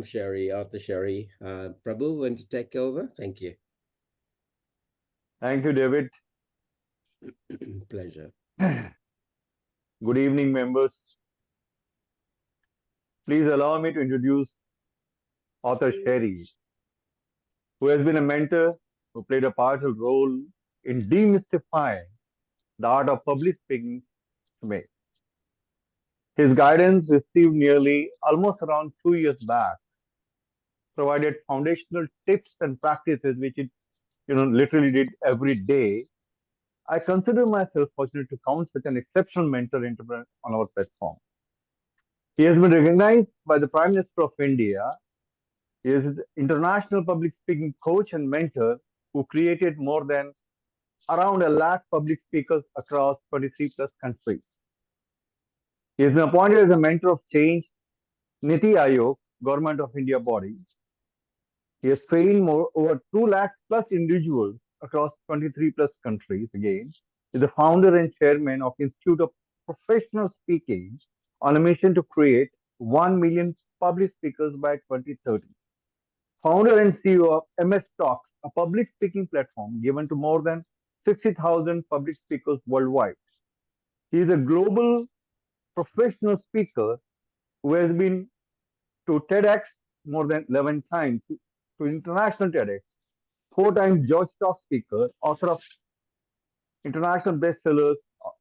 Sherry, Arthur Sherry. Prabhu, want to take over? Thank you. Thank you, David. Pleasure. Good evening, members. Please allow me to introduce author Sherry, who has been a mentor who played a pivotal role in demystifying the art of public speaking to me. His guidance, received nearly almost around 2 years back, provided foundational tips and practices which it literally did every day. I consider myself fortunate to count such an exceptional mentor entrepreneur on our platform. He has been recognized by the Prime Minister of India. He is an international public speaking coach and mentor who created more than around a lakh public speakers across 23 plus countries. He has been appointed as a mentor of change, Niti Aayog, Government of India body. He has trained over 2 lakhs plus individuals across 23 plus countries. Again, he is the founder and chairman of Institute of Professional Speaking on a mission to create 1 million public speakers by 2030. Founder and CEO of MS Talks, a public speaking platform given to more than 60,000 public speakers worldwide. He is a global professional speaker who has been to TEDx more than 11 times, to international TEDx, 4 times George Talk speaker, author of international bestsellers,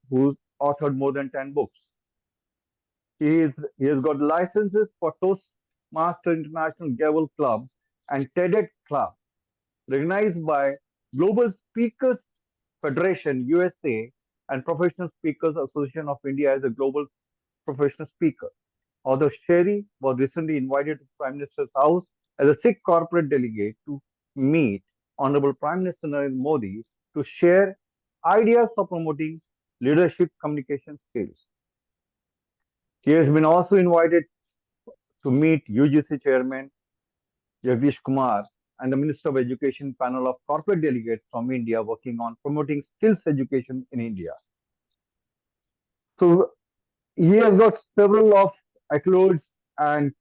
who's authored more than 10 books. He has got licenses for Toastmaster International Gavel Club and TEDx Club, recognized by Global Speakers Federation USA and Professional Speakers Association of India as a global professional speaker. Although Sherry was recently invited to Prime Minister's house as a Sikh corporate delegate to meet Honorable Prime Minister Narendra Modi to share ideas for promoting leadership communication skills. He has been also invited to meet UGC Chairman Jagdish Kumar and the Minister of Education panel of corporate delegates from India working on promoting skills education in India. So he has got several of accolades and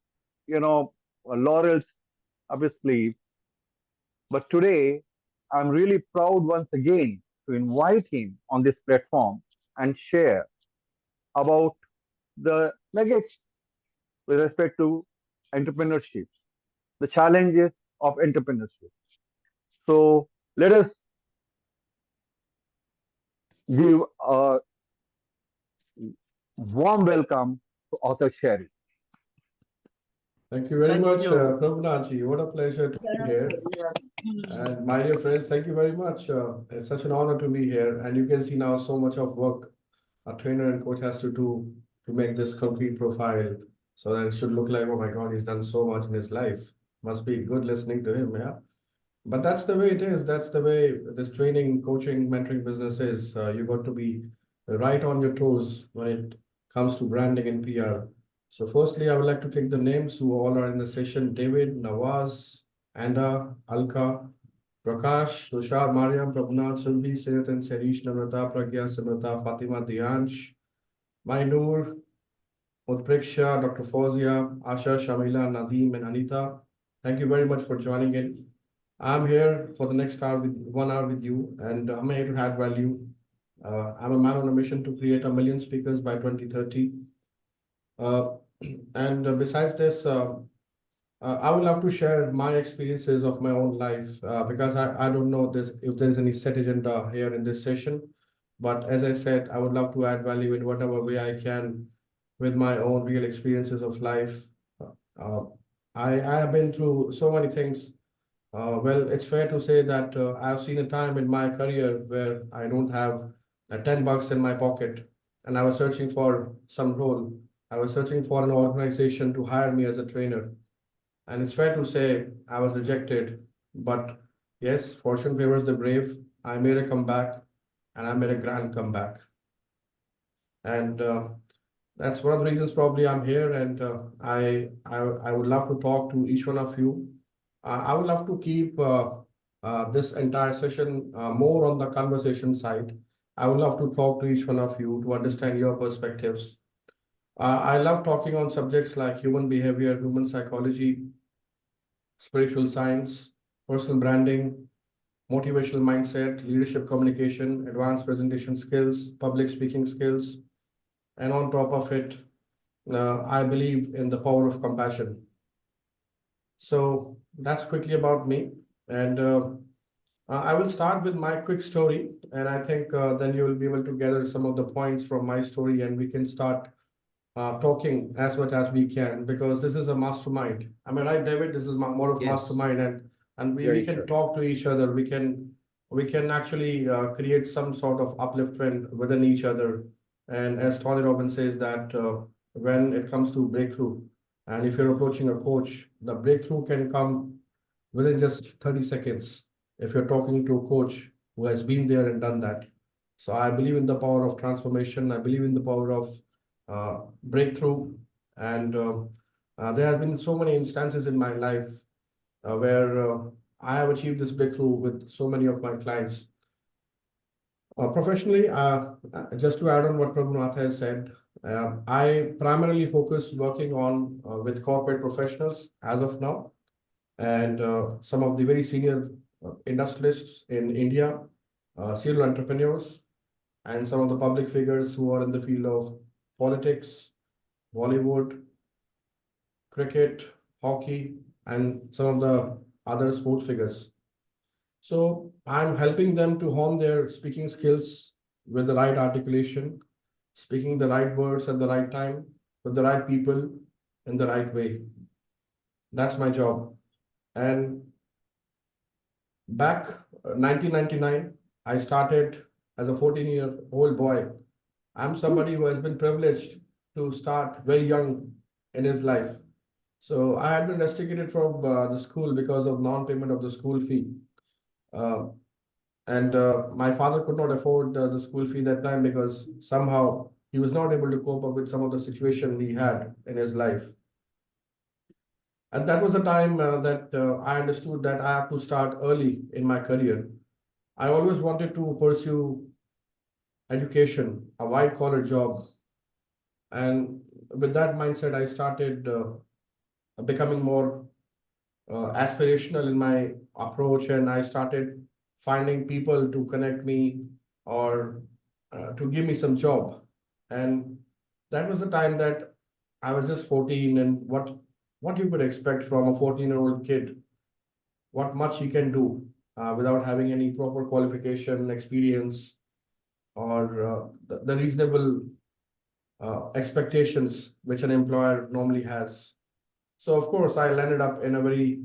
laurels up his sleeve. But today, I'm really proud once again to invite him on this platform and share about the nuggets with respect to entrepreneurship, the challenges of entrepreneurship. So let us give a warm welcome to author Sherry. Thank you very Thank much, you. Prabhunaji. What a pleasure to be here. And my dear friends, thank you very much. It's such an honor to be here. And you can see now so much of work a trainer and coach has to do to make this complete profile so that it should look like, oh my God, he's done so much in his life. Must be good listening to him, yeah. But that's the way it is. That's the way this training, coaching, mentoring business is. You got to be right on your toes when it comes to branding and PR. So firstly, I would like to take the names who all are in the session: David, Nawaz, Anda, Alka, Prakash, Tushar, Mariam, Prabhunath, Sulbi, Siratan, Serish, Namrata, Pragya, Samrata, Fatima, Diansh, Mainur, Utpreksha, Dr. Fauzia, Asha, Shamila, Nadeem, and Anita. Thank you very much for joining in. I'm here for the next hour with 1 hour with you, and I'm here to add value. I'm a man on a mission to create 1 million speakers by 2030. Uh, and besides this, I would love to share my experiences of my own life because I don't know this if there is any set agenda here in this session. But as I said, I would love to add value in whatever way I can with my own real experiences of life. Uh, I have been through so many things. Well, it's fair to say that I've seen a time in my career where I don't have $10 in my pocket, and I was searching for some role. I was searching for an organization to hire me as a trainer. And it's fair to say I was rejected. But yes, fortune favors the brave. I made a comeback, and I made a grand comeback. And that's one of the reasons probably I'm here. And I would love to talk to each one of you. I would love to keep this entire session more on the conversation side. I would love to talk to each one of you to understand your perspectives. I love talking on subjects like human behavior, human psychology, spiritual science, personal branding, motivational mindset, leadership communication, advanced presentation skills, public speaking skills, and on top of it, I believe in the power of compassion. So that's quickly about me. And I will start with my quick story. And I think then you will be able to gather some of the points from my story and we can start talking as much as we can because this is a mastermind. Am I right, David? This is more of Yes, mastermind, and we very can true. talk to each other. We can actually create some sort of upliftment within each other. And as Tony Robbins says that when it comes to breakthrough, and if you're approaching a coach, the breakthrough can come within just 30 seconds if you're talking to a coach who has been there and done that. So I believe in the power of transformation. I believe in the power of breakthrough. And there have been so many instances in my life where I have achieved this breakthrough with so many of my clients. Professionally, just to add on what Prabhunath has said, I primarily focus working on with corporate professionals as of now, and some of the very senior industrialists in India, serial entrepreneurs, and some of the public figures who are in the field of politics, Bollywood, cricket, hockey, and some of the other sport figures. So I'm helping them to hone their speaking skills with the right articulation, speaking the right words at the right time, with the right people in the right way. That's my job. And back 1999, I started as a 14-year-old boy. I'm somebody who has been privileged to start very young in his life. So I had been restricted from the school because of non-payment of the school fee. Uh, and my father could not afford the school fee that time because somehow he was not able to cope up with some of the situation he had in his life. And that was the time that I understood that I have to start early in my career. I always wanted to pursue education, a white collar job. And with that mindset, I started becoming more aspirational in my approach, and I started finding people to connect me or to give me some job. And that was the time that I was just 14, and what you could expect from a 14-year-old kid, what much he can do without having any proper qualification, experience, or the reasonable expectations which an employer normally has. So of course, I landed up in a very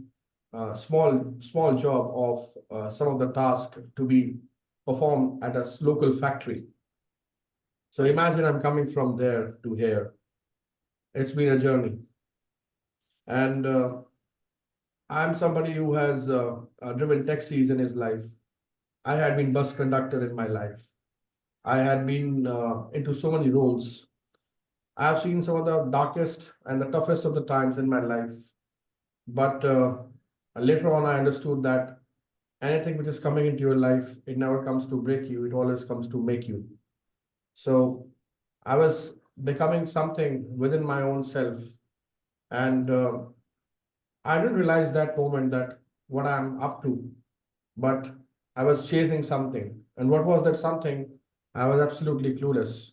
small job of some of the tasks to be performed at a local factory. So imagine I'm coming from there to here. It's been a journey, and I'm somebody who has driven taxis in his life. I had been bus conductor in my life. I had been into so many roles. I have seen some of the darkest and the toughest of the times in my life. But later on, I understood that anything which is coming into your life, it never comes to break you, it always comes to make you. So I was becoming something within my own self. And I didn't realize that moment that what I'm up to, but I was chasing something. And what was that something? I was absolutely clueless.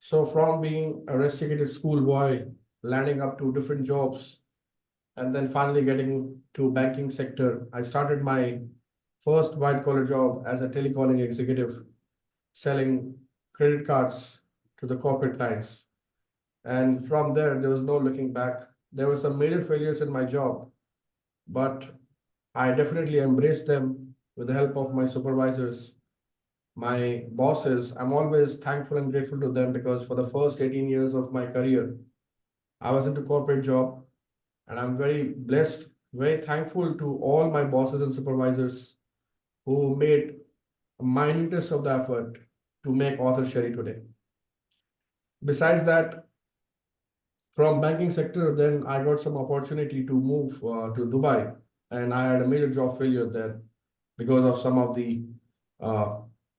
So from being a rusticated schoolboy, landing up to different jobs, and then finally getting to banking sector, I started my first white collar job as a telecalling executive, selling credit cards to the corporate clients. And from there was no looking back. There were some major failures in my job, but I definitely embraced them with the help of my supervisors, my bosses. I'm always thankful and grateful to them because for the first 18 years of my career, I was into corporate job, and I'm very blessed, very thankful to all my bosses and supervisors who made a minutest of the effort to make Author Sherry today. Besides that, from banking sector, then I got some opportunity to move to Dubai, and I had a major job failure there because of uh,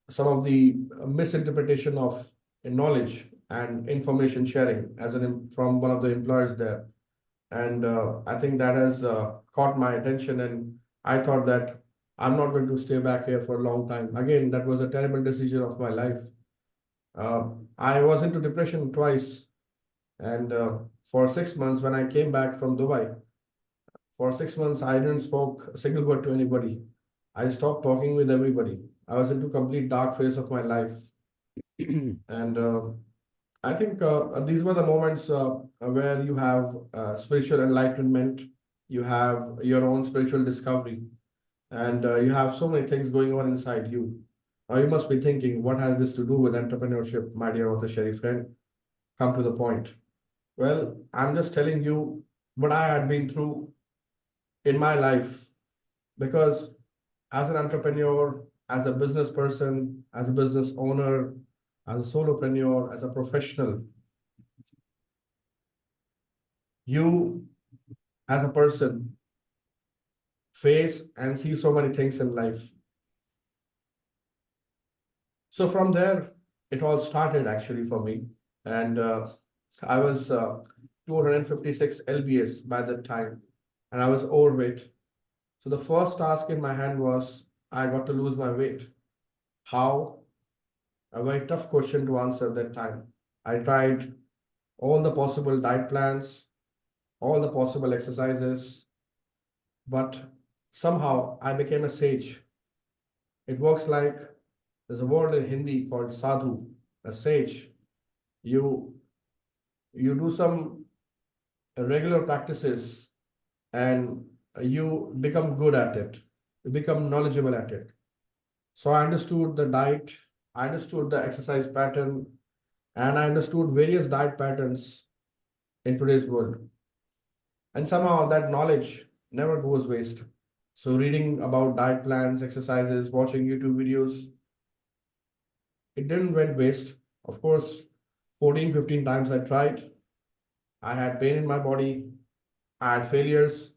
some of the misinterpretation of knowledge and information sharing from one of the employers there. And I think that has caught my attention. And I thought that I'm not going to stay back here for a long time. Again, that was a terrible decision of my life. I was into depression twice. And for 6 months, when I came back from Dubai, for 6 months, I didn't spoke a single word to anybody. I stopped talking with everybody. I was into complete dark phase of my life. And I think these were the moments where you have spiritual enlightenment, you have your own spiritual discovery, and you have so many things going on inside you. Now you must be thinking, what has this to do with entrepreneurship, my dear author Sherry friend? Come to the point. Well, I'm just telling you what I had been through in my life, because as an entrepreneur, as a business person, as a business owner, as a solopreneur, as a professional, you as a person face and see so many things in life. So from there, it all started actually for me. And I was 256 lbs by that time, and I was overweight. So the first task in my hand was I got to lose my weight. How? A very tough question to answer at that time. I tried all the possible diet plans, all the possible exercises, but somehow I became a sage. It works like there's a word in Hindi called sadhu, a sage. You you do some regular practices and you become good at it. You become knowledgeable at it. So I understood the diet, I understood the exercise pattern, and I understood various diet patterns in today's world. And somehow that knowledge never goes waste. So reading about diet plans, exercises, watching YouTube videos, it didn't went waste. Of course, 14, 15 times I tried. I had pain in my body. I had failures.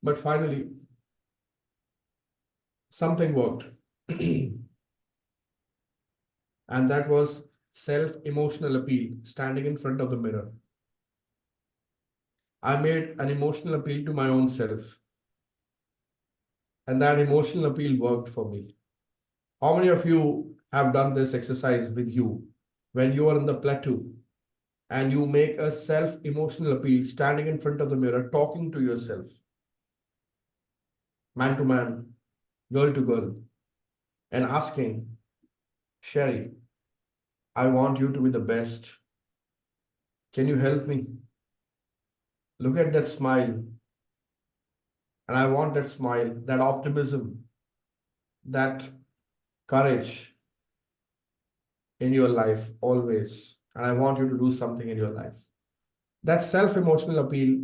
But finally, something worked. And that was self-emotional appeal, standing in front of the mirror. I made an emotional appeal to my own self. And that emotional appeal worked for me. How many of you have done this exercise with you when you are in the plateau and you make a self-emotional appeal, standing in front of the mirror, talking to yourself, man to man, girl to girl, and asking, Sherry, I want you to be the best. Can you help me? Look at that smile. And I want that smile, that optimism, that courage in your life always. And I want you to do something in your life. That self-emotional appeal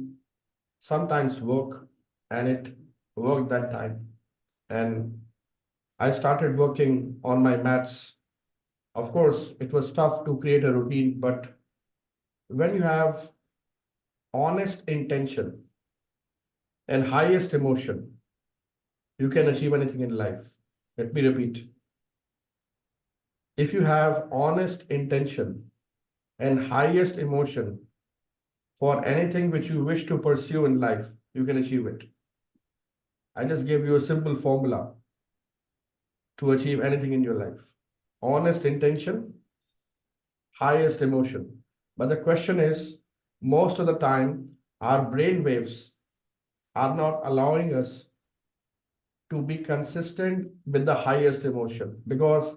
sometimes work, and it worked that time. And I started working on my maths. Of course, it was tough to create a routine, but when you have honest intention and highest emotion, you can achieve anything in life. Let me repeat. If you have honest intention and highest emotion for anything which you wish to pursue in life, you can achieve it. I just gave you a simple formula to achieve anything in your life. Honest intention, highest emotion. But the question is, most of the time, our brain waves are not allowing us to be consistent with the highest emotion, because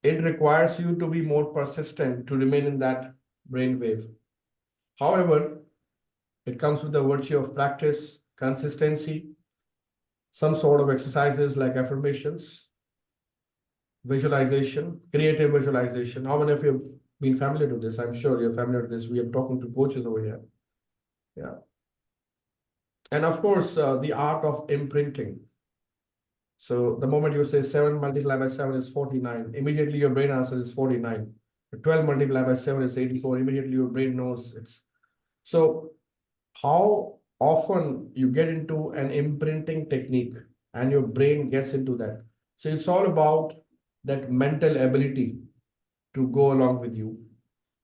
it requires you to be more persistent to remain in that brain wave. However, it comes with the virtue of practice, consistency, some sort of exercises like affirmations, visualization, creative visualization. How many of you have been familiar to this? I'm sure you're familiar to this. We are talking to coaches over here. Yeah. And of course, the art of imprinting. So the moment you say 7 multiplied by 7 is 49, immediately your brain answers is 49. 12 multiplied by 7 is 84. Immediately your brain knows it's. So how often you get into an imprinting technique and your brain gets into that. So it's all about that mental ability to go along with you.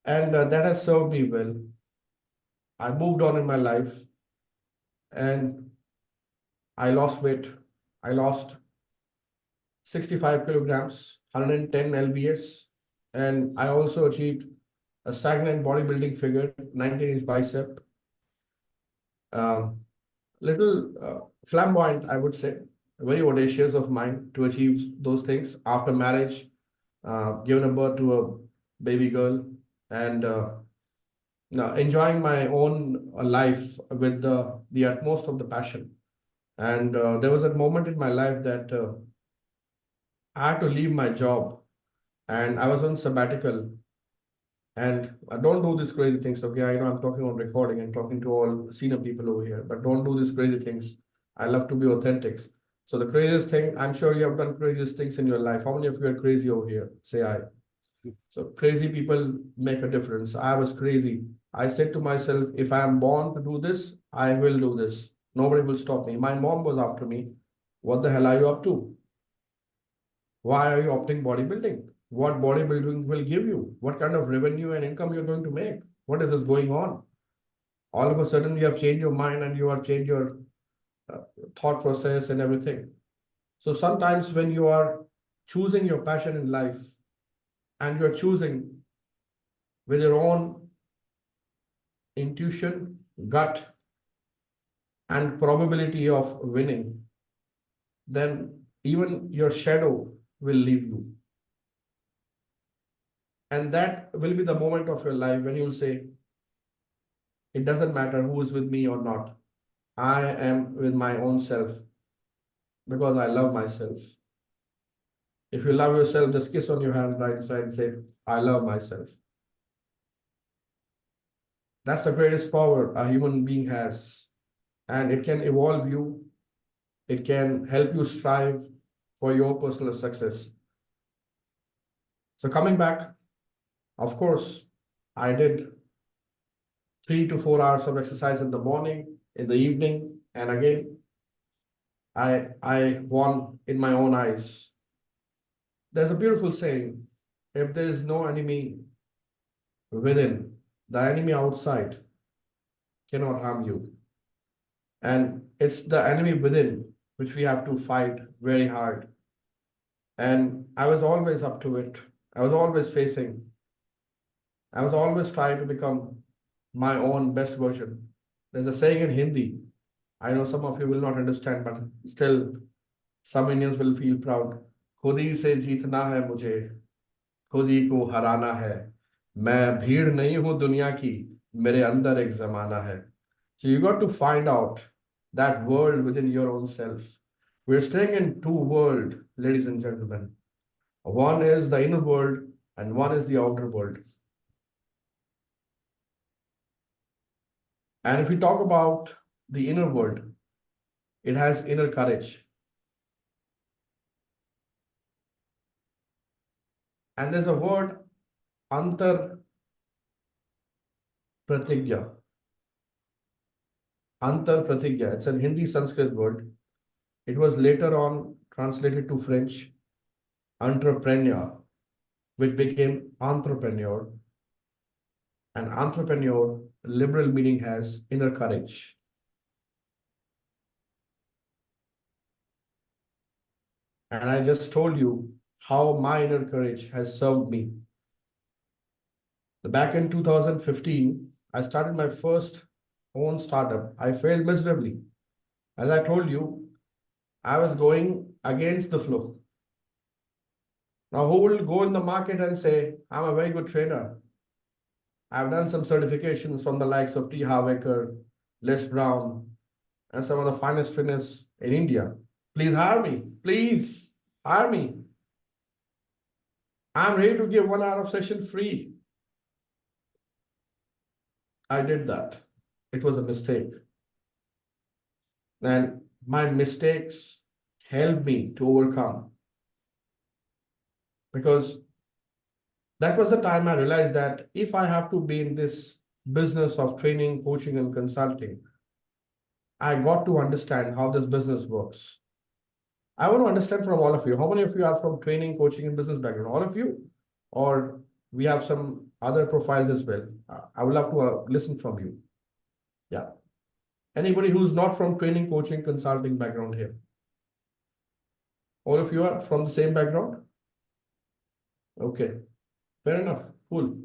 And that has served me well. I moved on in my life and I lost weight. I lost 65 kilograms, 110 lbs, and I also achieved a stagnant bodybuilding figure, 19-inch bicep, uh, little flamboyant, I would say, very audacious of mine to achieve those things after marriage, given a birth to a baby girl, and now enjoying my own life with the utmost of the passion. And there was a moment in my life that I had to leave my job, and I was on sabbatical. And don't do these crazy things, okay? I know I'm talking on recording and talking to all senior people over here, but don't do these crazy things. I love to be authentic. So the craziest thing, I'm sure you have done craziest things in your life. How many of you are crazy over here? Say I. So crazy people make a difference. I was crazy. I said to myself, if I am born to do this, I will do this. Nobody will stop me. My mom was after me. What the hell are you up to? Why are you opting bodybuilding? What bodybuilding will give you? What kind of revenue and income you're going to make? What is this going on? All of a sudden, you have changed your mind and you have changed your uh, thought process and everything. So sometimes when you are choosing your passion in life and you're choosing with your own intuition, gut, and probability of winning, then even your shadow will leave you. And that will be the moment of your life when you'll say, it doesn't matter who is with me or not. I am with my own self because I love myself. If you love yourself, just kiss on your hand right side and say, I love myself. That's the greatest power a human being has. And it can evolve you, it can help you strive for your personal success. So, coming back, of course, I did 3 to 4 hours of exercise in the morning, in the evening, and again, I won in my own eyes. There's a beautiful saying, if there is no enemy within, the enemy outside cannot harm you. And it's the enemy within which we have to fight very hard. And I was always up to it. I was always facing. I was always trying to become my own best version. There's a saying in Hindi. I know some of you will not understand, but still, some Indians will feel proud. खुद ही से जीतना है मुझे, खुद ही को हराना है. मैं भीड़ नहीं हूं दुनिया की, मेरे अंदर एक जमाना है. So you got to find out that world within your own self. We're staying in two worlds, ladies and gentlemen. One is the inner world and one is the outer world. And if we talk about the inner world, it has inner courage. And there's a word, antar pratigya. Antar pratigya. It's a Hindi Sanskrit word. It was later on translated to French, entrepreneur, which became entrepreneur. And entrepreneur, liberal meaning has inner courage. And I just told you how my inner courage has served me. Back in 2015, I started my first own startup. I failed miserably. As I told you, I was going against the flow. Now, who will go in the market and say, I'm a very good trainer? I've done some certifications from the likes of T. Harvecker, Les Brown, and some of the finest trainers in India. Please hire me. Please hire me. I'm ready to give 1 hour of session free. I did that. It was a mistake. And my mistakes helped me to overcome. Because that was the time I realized that if I have to be in this business of training, coaching, and consulting, I got to understand how this business works. I want to understand from all of you. How many of you are from training, coaching, and business background? All of you? Or we have some other profiles as well? I would love to listen from you. Yeah. Anybody who's not from training, coaching, consulting background here? All of you are from the same background? Okay, fair enough. Cool.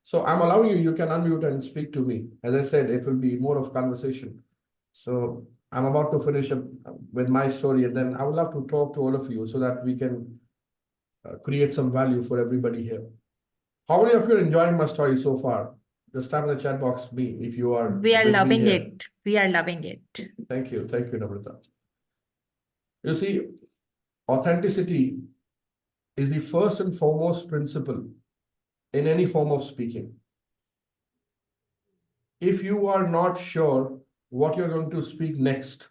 So I'm allowing you, you can unmute and speak to me. As I said, it will be more of conversation. So I'm about to finish up with my story, and then I would love to talk to all of you so that we can create some value for everybody here. How many of you are enjoying my story so far? Just type in the chat box me if you are We are with me loving here. it. We are loving it. Thank you, Namrata. You see, authenticity is the first and foremost principle in any form of speaking. If you are not sure what you're going to speak next,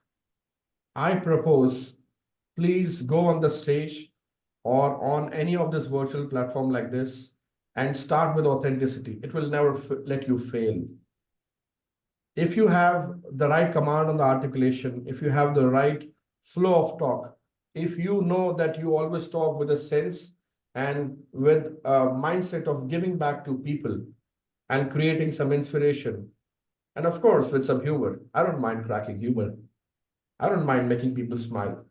I propose please go on the stage or on any of this virtual platform like this and start with authenticity. It will never let you fail. If you have the right command on the articulation, if you have the right flow of talk, if you know that you always talk with a sense and with a mindset of giving back to people and creating some inspiration, and of course with some humor. I don't mind cracking humor. I don't mind making people smile.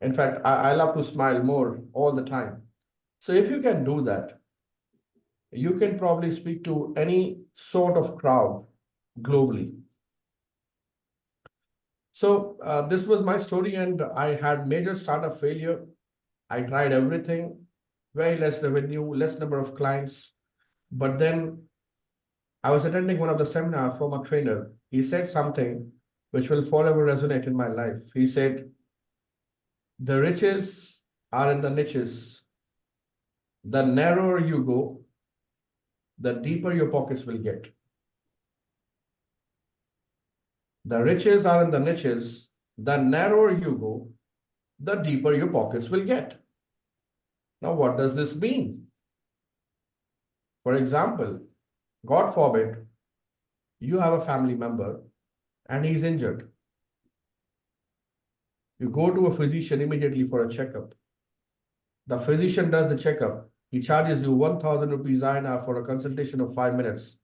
In fact, I love to smile more all the time. So if you can do that, you can probably speak to any sort of crowd globally. So this was my story, and I had major startup failure. I tried everything, very less revenue, less number of clients. But then I was attending one of the seminars from a trainer. He said something which will forever resonate in my life. He said, the riches are in the niches. The narrower you go, the deeper your pockets will get. The riches are in the niches. The narrower you go, the deeper your pockets will get. Now, what does this mean? For example, God forbid, you have a family member and he's injured. You go to a physician immediately for a checkup. The physician does the checkup. He charges you 1,000 rupees INR for a consultation of 5 minutes.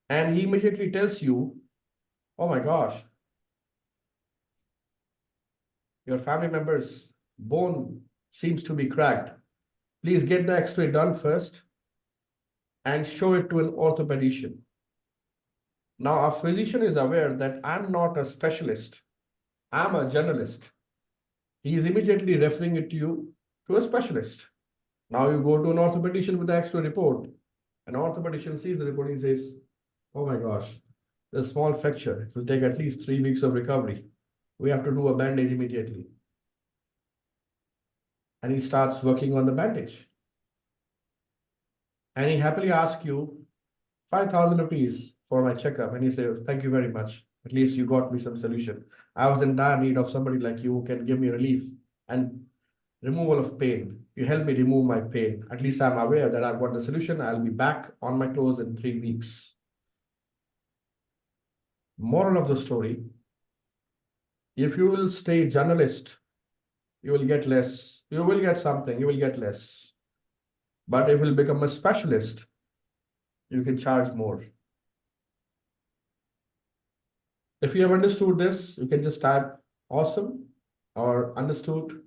And he immediately tells you, oh my gosh, your family member's bone seems to be cracked. Please get the x-ray done first and show it to an orthopedician. Now, a physician is aware that I'm not a specialist. I'm a generalist. He is immediately referring it to you to a specialist. Now you go to an orthopedician with the x-ray report. An orthopedician sees the report and says, oh my gosh, there's a small fracture. It will take at least 3 weeks of recovery. We have to do a bandage immediately. And he starts working on the bandage. And he happily asks you 5,000 rupees for my checkup. And he says, thank you very much. At least you got me some solution. I was in dire need of somebody like you who can give me relief and removal of pain. You help me remove my pain. At least I'm aware that I've got the solution. I'll be back on my toes in 3 weeks. Moral of the story, if you will stay journalist, you will get less. You will get something, you will get less. But if you will become a specialist, you can charge more. If you have understood this, you can just type awesome or understood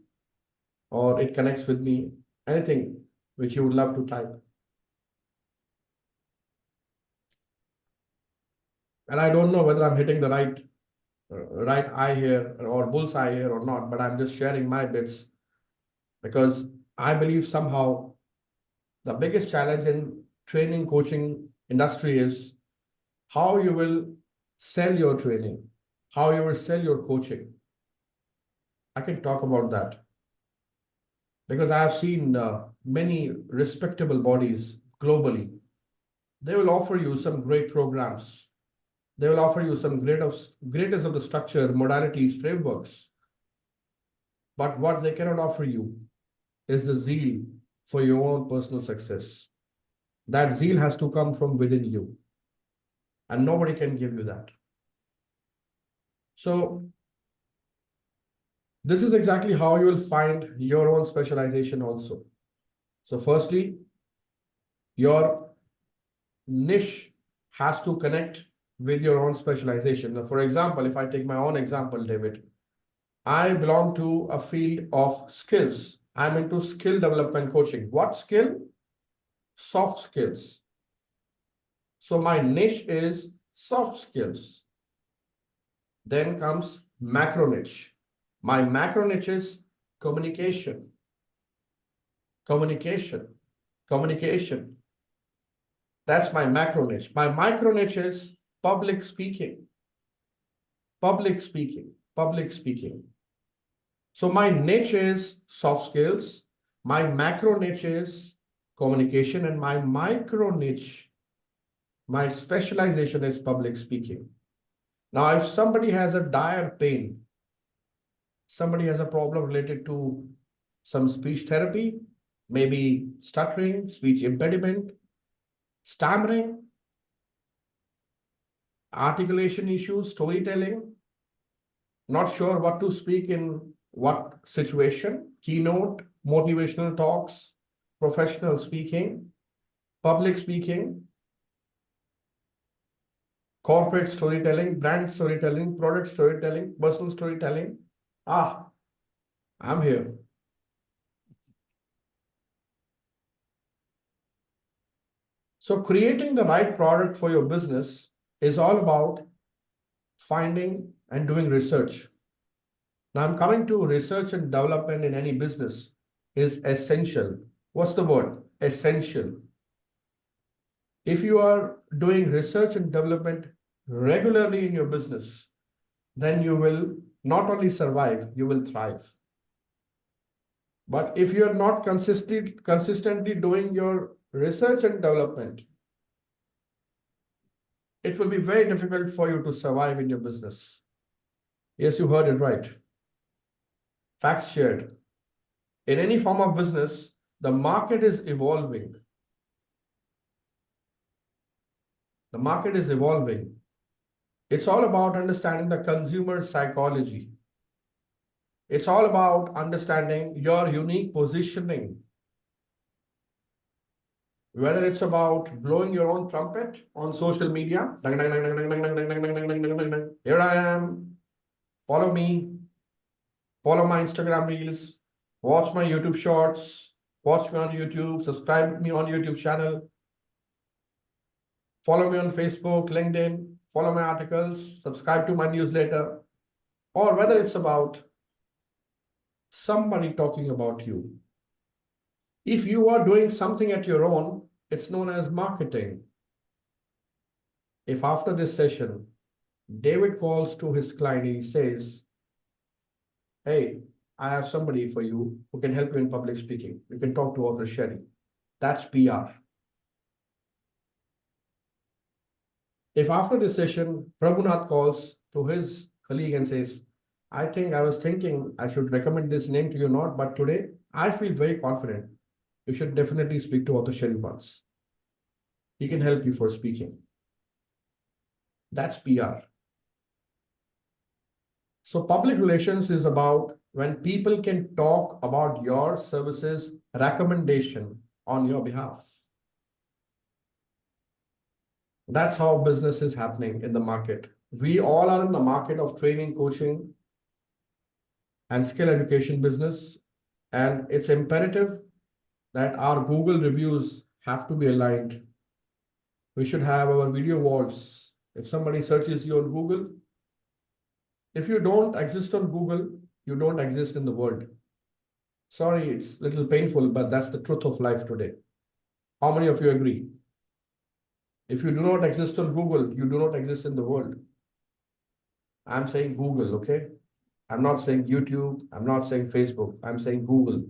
or it connects with me, anything which you would love to type. And I don't know whether I'm hitting the right eye here or bullseye here or not, but I'm just sharing my bits because I believe somehow the biggest challenge in training coaching industry is how you will sell your training, how you will sell your coaching. I can talk about that because I have seen many respectable bodies globally. They will offer you some great programs. They will offer you some greatest of the structure, modalities, frameworks. But what they cannot offer you is the zeal for your own personal success. That zeal has to come from within you. And nobody can give you that. So this is exactly how you will find your own specialization also. So firstly, your niche has to connect with your own specialization. Now, for example, if I take my own example, David, I belong to a field of skills. I'm into skill development coaching. What skill? Soft skills. So my niche is soft skills. Then comes macro niche. My macro niche is communication, communication, communication. That's my macro niche. My micro niche is public speaking, public speaking, public speaking. So my niche is soft skills. My macro niche is communication, and my micro niche, my specialization is public speaking. Now, if somebody has a dire pain, somebody has a problem related to some speech therapy, maybe stuttering, speech impediment, stammering, articulation issues, storytelling, not sure what to speak in what situation, keynote, motivational talks, professional speaking, public speaking, corporate storytelling, brand storytelling, product storytelling, personal storytelling. I'm here. So creating the right product for your business is all about finding and doing research. Now I'm coming to research and development in any business is essential. What's the word? Essential. If you are doing research and development regularly in your business, then you will not only survive, you will thrive. But if you are not consistently doing your research and development, it will be very difficult for you to survive in your business. Yes, you heard it right. Facts shared. In any form of business, the market is evolving. The market is evolving. It's all about understanding the consumer psychology. It's all about understanding your unique positioning. Whether it's about blowing your own trumpet on social media, here I am, follow me, follow my Instagram reels, watch my YouTube shorts, watch me on YouTube, subscribe to me on YouTube channel, follow me on Facebook, LinkedIn, follow my articles, subscribe to my newsletter, or whether it's about somebody talking about you. If you are doing something at your own, it's known as marketing. If after this session, David calls to his client, he says, hey, I have somebody for you who can help you in public speaking. You can talk to author Sherry. That's PR. If after this session, Prabhunath calls to his colleague and says, I think I was thinking I should recommend this name to you not, but today I feel very confident. You should definitely speak to author Sherry once. He can help you for speaking. That's PR. So public relations is about when people can talk about your services recommendation on your behalf. That's how business is happening in the market. We all are in the market of training, coaching, and skill education business. And it's imperative that our Google reviews have to be aligned. We should have our video walls. If somebody searches you on Google, if you don't exist on Google, you don't exist in the world. Sorry, it's a little painful, but that's the truth of life today. How many of you agree? If you do not exist on Google, you do not exist in the world. I'm saying Google, okay? I'm not saying YouTube. I'm not saying Facebook. I'm saying Google.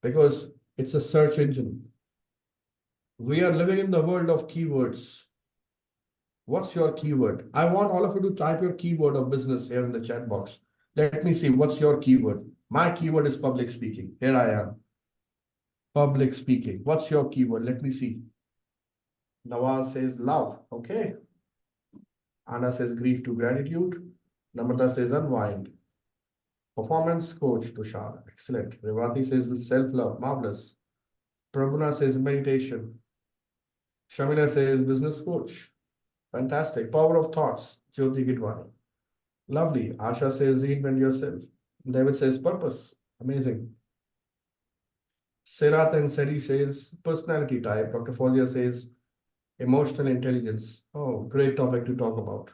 Because it's a search engine. We are living in the world of keywords. What's your keyword? I want all of you to type your keyword of business here in the chat box. Let me see, what's your keyword? My keyword is public speaking. Here I am. Public speaking. What's your keyword? Let me see. Nawaz says love. Okay. Anna says grief to gratitude. Namrata says unwind. Performance coach Tushar. Excellent. Revati says self-love. Marvelous. Prabhuna says meditation. Shamina says business coach. Fantastic. Power of thoughts, Jyoti Gidwani. Lovely. Asha says reinvent yourself. David says purpose. Amazing. Sirat and Seri says personality type. Dr. Fauziya says emotional intelligence. Oh, great topic to talk about.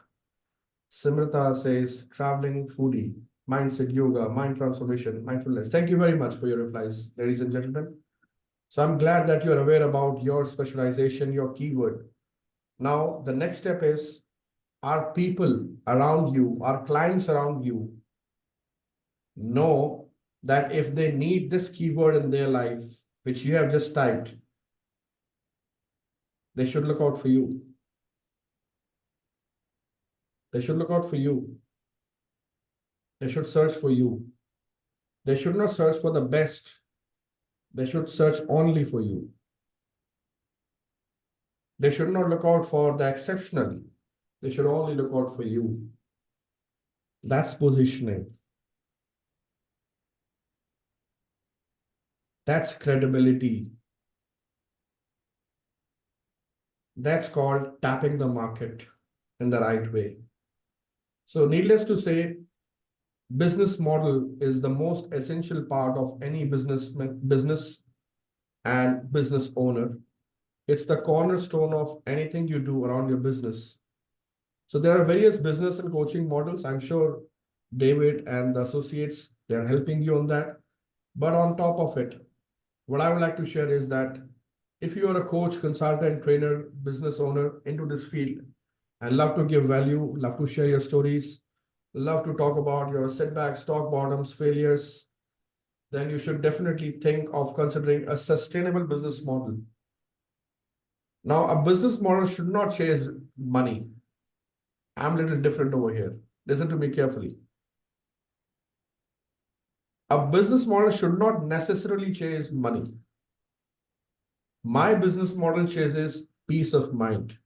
Simrata says traveling foodie, mindset yoga, mind transformation, mindfulness. Thank you very much for your replies, ladies and gentlemen. So I'm glad that you're aware about your specialization, your keyword. Now, the next step is our people around you, our clients around you know that if they need this keyword in their life, which you have just typed, they should look out for you. They should look out for you. They should search for you. They should not search for the best. They should search only for you. They should not look out for the exceptional. They should only look out for you. That's positioning. That's credibility. That's called tapping the market in the right way. So needless to say, business model is the most essential part of any business and business owner. It's the cornerstone of anything you do around your business. So there are various business and coaching models. I'm sure David and the associates, they're helping you on that. But on top of it, what I would like to share is that if you are a coach, consultant, trainer, business owner into this field and love to give value, love to share your stories, love to talk about your setbacks, stock bottoms, failures, then you should definitely think of considering a sustainable business model. Now, a business model should not chase money. I'm a little different over here. Listen to me carefully. A business model should not necessarily chase money. My business model chases peace of mind.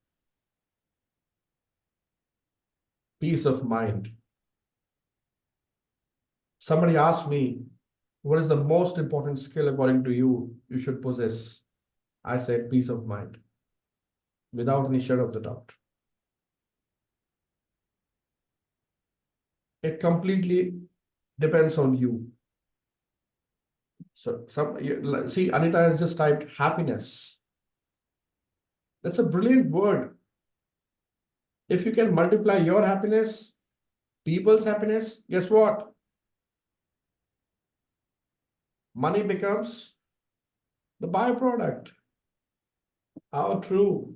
Peace of mind. Somebody asked me, what is the most important skill according to you should possess? I said peace of mind, without any shadow of the doubt. It completely depends on you. So see, Anita has just typed happiness. That's a brilliant word. If you can multiply your happiness, people's happiness, guess what? Money becomes the byproduct. How true.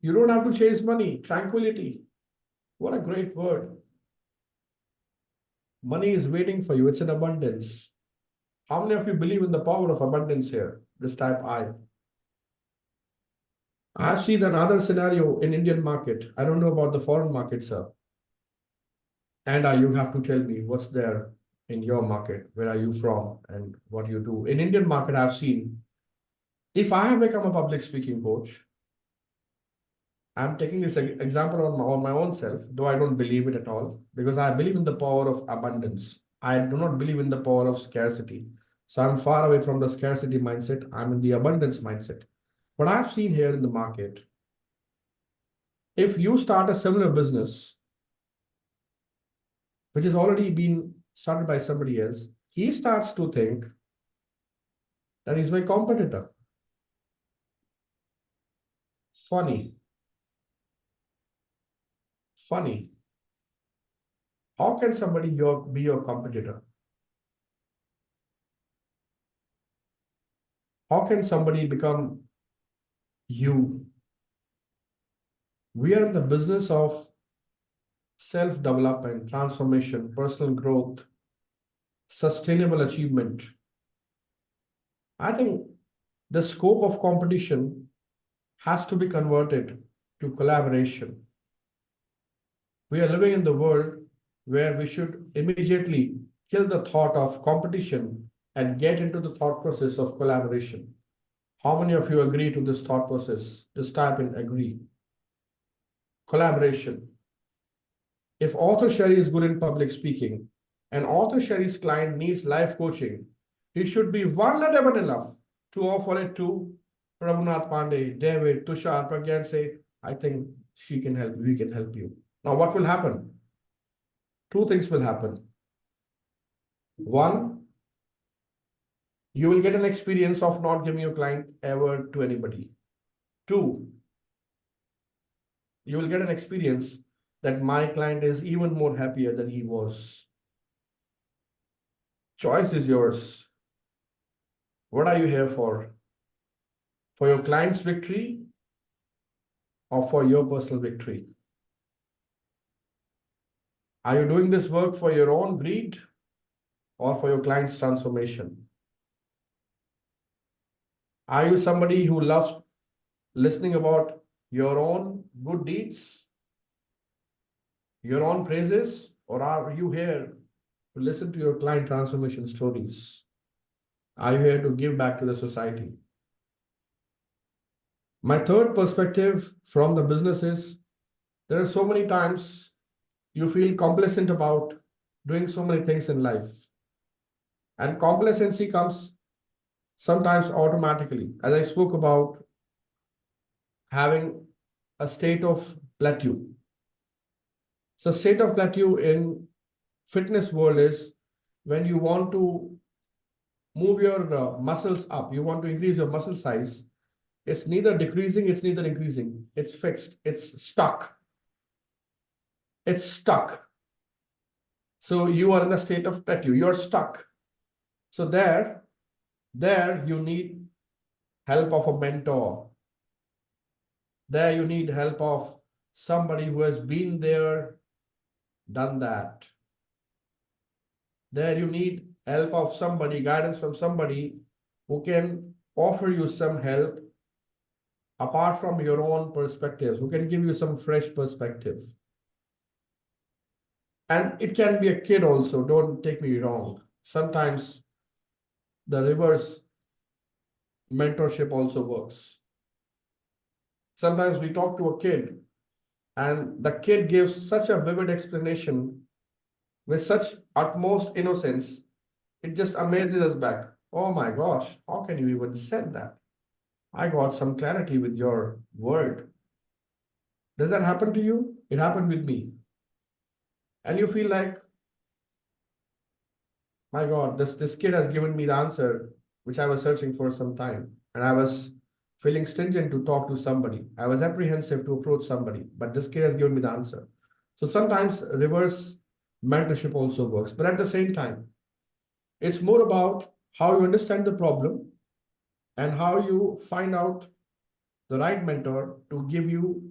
You don't have to chase money, tranquility. What a great word. Money is waiting for you. It's in abundance. How many of you believe in the power of abundance here? Just type I. I've seen another scenario in Indian market. I don't know about the foreign market, sir. And you have to tell me what's there in your market. Where are you from and what you do? In Indian market, I've seen, if I have become a public speaking coach, I'm taking this example on my own self, though I don't believe it at all, because I believe in the power of abundance. I do not believe in the power of scarcity. So I'm far away from the scarcity mindset. I'm in the abundance mindset. What I've seen here in the market, if you start a similar business, which has already been started by somebody else, he starts to think that he's my competitor. Funny. Funny. How can somebody be your competitor? How can somebody become you? We are in the business of self-development, transformation, personal growth, sustainable achievement. I think the scope of competition has to be converted to collaboration. We are living in the world where we should immediately kill the thought of competition and get into the thought process of collaboration. How many of you agree to this thought process? Just type in agree. Collaboration. If author Sherry is good in public speaking and author Sherry's client needs life coaching, he should be vulnerable enough to offer it to Prabhunath Pandey, David, Tushar, Pragyan say, I think she can help you, we can help you. Now, what will happen? Two things will happen. One, you will get an experience of not giving your client ever to anybody. Two, you will get an experience that my client is even more happier than he was. Choice is yours. What are you here for? For your client's victory or for your personal victory? Are you doing this work for your own greed or for your client's transformation? Are you somebody who loves listening about your own good deeds, your own praises, or are you here to listen to your client transformation stories? Are you here to give back to the society? My third perspective from the business is there are so many times you feel complacent about doing so many things in life. And complacency comes sometimes automatically. As I spoke about having a state of plateau. So state of plateau in fitness world is when you want to move your muscles up, you want to increase your muscle size. It's neither decreasing, it's neither increasing. It's fixed, it's stuck. It's stuck. So you are in the state of plateau, you're stuck. So there you need help of a mentor. There you need help of somebody who has been there, done that. There you need help of somebody, guidance from somebody who can offer you some help apart from your own perspectives, who can give you some fresh perspective. And it can be a kid also, don't take me wrong. Sometimes the reverse mentorship also works. Sometimes we talk to a kid and the kid gives such a vivid explanation with such utmost innocence, it just amazes us back. Oh my gosh, how can you even said that? I got some clarity with your word. Does that happen to you? It happened with me. And you feel like, my God, this kid has given me the answer which I was searching for some time. And I was feeling stringent to talk to somebody. I was apprehensive to approach somebody, but this kid has given me the answer. So sometimes reverse mentorship also works. But at the same time, it's more about how you understand the problem and how you find out the right mentor to give you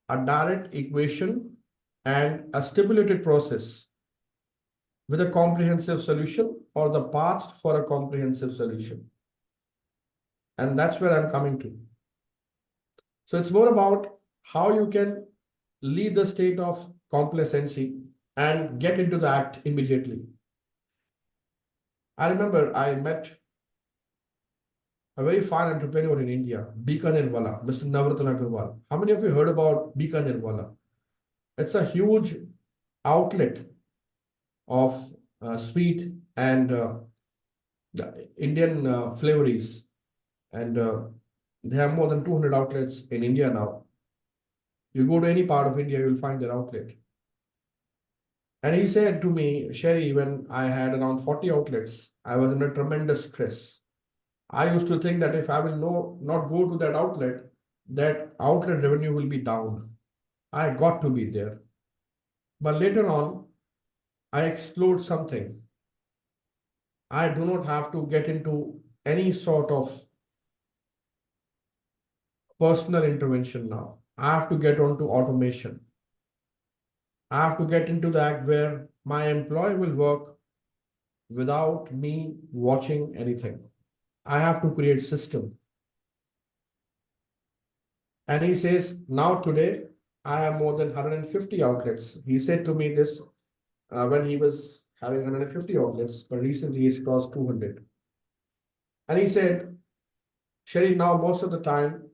a direct equation and a stipulated process with a comprehensive solution or the path for a comprehensive solution. And that's where I'm coming to. So it's more about how you can leave the state of complacency and get into the act immediately. I remember I met a very fine entrepreneur in India, Bikanerwala, Mr. Navratana Agarwal. How many of you heard about Bikanerwala? It's a huge outlet of sweet and Indian flavors. And they have more than 200 outlets in India now. You go to any part of India, you'll find their outlet. And he said to me, Sherry, when I had around 40 outlets, I was in a tremendous stress. I used to think that if I will not go to that outlet revenue will be down. I got to be there. But later on, I explored something. I do not have to get into any sort of personal intervention now. I have to get onto automation. I have to get into that where my employee will work without me watching anything. I have to create system. And he says, now today, I have more than 150 outlets. He said to me this when he was having 150 outlets, but recently he's crossed 200. And he said, Sherry, now most of the time,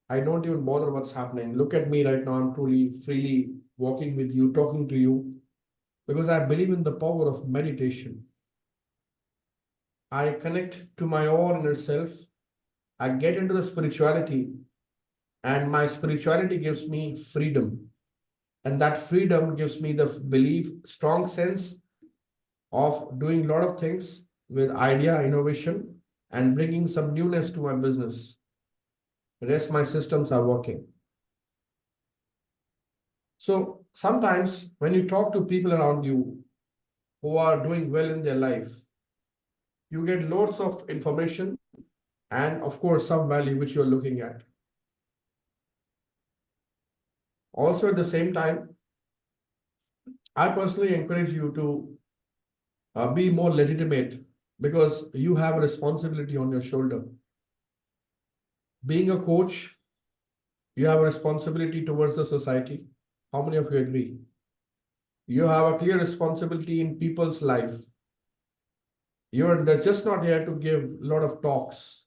I don't even bother what's happening. Look at me right now. I'm truly freely walking with you, talking to you, because I believe in the power of meditation. I connect to my own inner self. I get into the spirituality, and my spirituality gives me freedom. And that freedom gives me the belief, strong sense of doing a lot of things with idea, innovation, and bringing some newness to my business. The rest my systems are working. So sometimes when you talk to people around you who are doing well in their life, you get loads of information and of course some value which you're looking at. Also at the same time, I personally encourage you to be more legitimate because you have a responsibility on your shoulder. Being a coach, you have a responsibility towards the society. How many of you agree? You have a clear responsibility in people's life. You're just not here to give a lot of talks.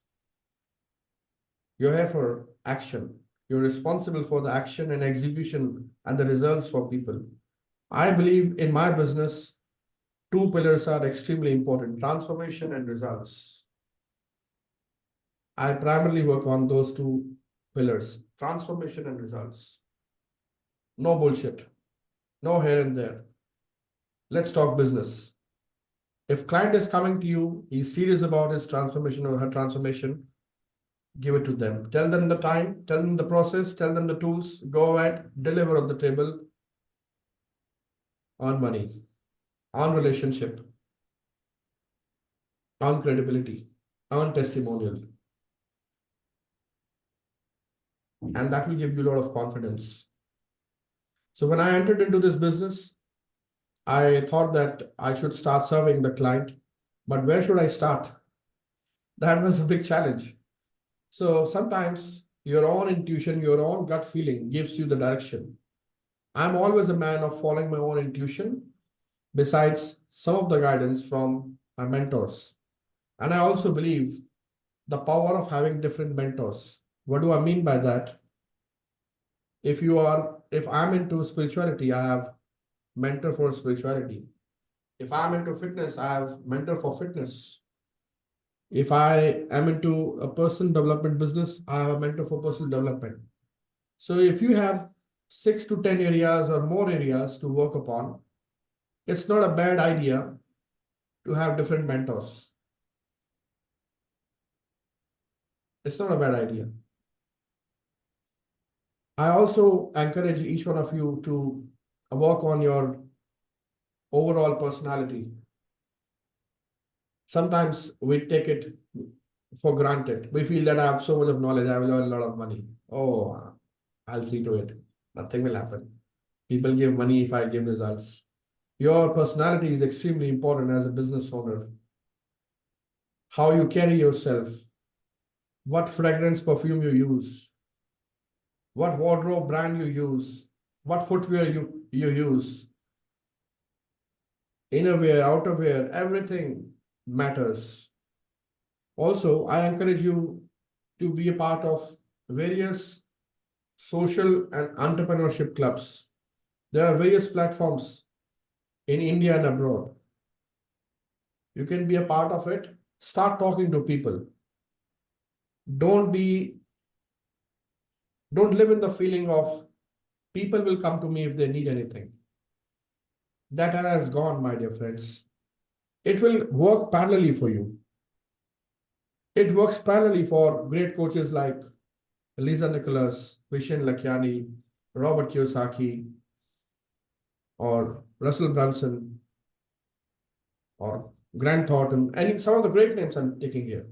You're here for action. You're responsible for the action and execution and the results for people. I believe in my business, two pillars are extremely important: transformation and results. I primarily work on those two pillars: transformation and results. No bullshit, no here and there. Let's talk business. If client is coming to you, he's serious about his transformation or her transformation, give it to them. Tell them the time, tell them the process, tell them the tools, go ahead, deliver on the table, on money, on relationship, on credibility, on testimonial. And that will give you a lot of confidence. So when I entered into this business, I thought that I should start serving the client, but where should I start? That was a big challenge. So sometimes your own intuition, your own gut feeling gives you the direction. I'm always a man of following my own intuition, besides some of the guidance from my mentors. And I also believe the power of having different mentors. What do I mean by that? If I'm into spirituality, I have mentor for spirituality. If I'm into fitness, I have mentor for fitness. If I am into a personal development business, I have a mentor for personal development. So if you have 6 to 10 areas or more areas to work upon, it's not a bad idea to have different mentors. It's not a bad idea. I also encourage each one of you to work on your overall personality. Sometimes we take it for granted. We feel that I have so much of knowledge, I will earn a lot of money. Oh, I'll see to it. Nothing will happen. People give money if I give results. Your personality is extremely important as a business owner. How you carry yourself, what fragrance perfume you use, what wardrobe brand you use, what footwear you use, innerwear, outerwear, everything matters. Also, I encourage you to be a part of various social and entrepreneurship clubs. There are various platforms in India and abroad. You can be a part of it. Start talking to people. Don't live in the feeling of people will come to me if they need anything. That era has gone, my dear friends. It will work parallelly for you. It works parallelly for great coaches like Lisa Nicholas, Vishen Lakhiani, Robert Kiyosaki, or Russell Brunson, or Grant Thornton, and some of the great names I'm taking here.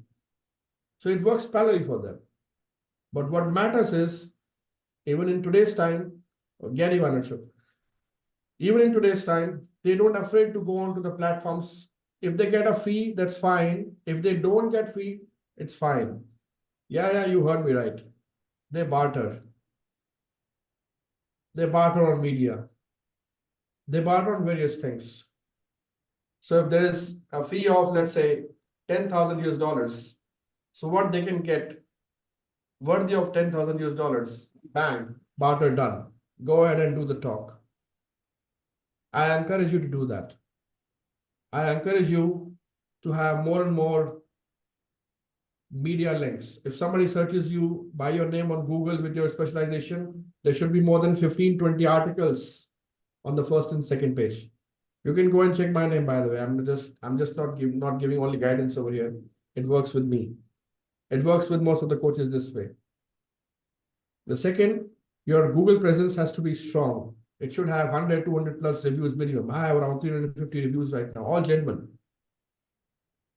So it works parallelly for them. But what matters is, even in today's time, Gary Vaynerchuk, even in today's time, they don't afraid to go onto the platforms. If they get a fee, that's fine. If they don't get fee, it's fine. Yeah, you heard me right. They barter. They barter on media. They barter on various things. So if there is a fee of, let's say, 10,000 US dollars, so what they can get worthy of 10,000 US dollars, bang, barter done. Go ahead and do the talk. I encourage you to do that. I encourage you to have more and more media links. If somebody searches you by your name on Google with your specialization, there should be more than 15, 20 articles on the first and second page. You can go and check my name, by the way. I'm just not giving only guidance over here. It works with me. It works with most of the coaches this way. The second, your Google presence has to be strong. It should have 100, 200 plus reviews minimum. I have around 350 reviews right now, all genuine.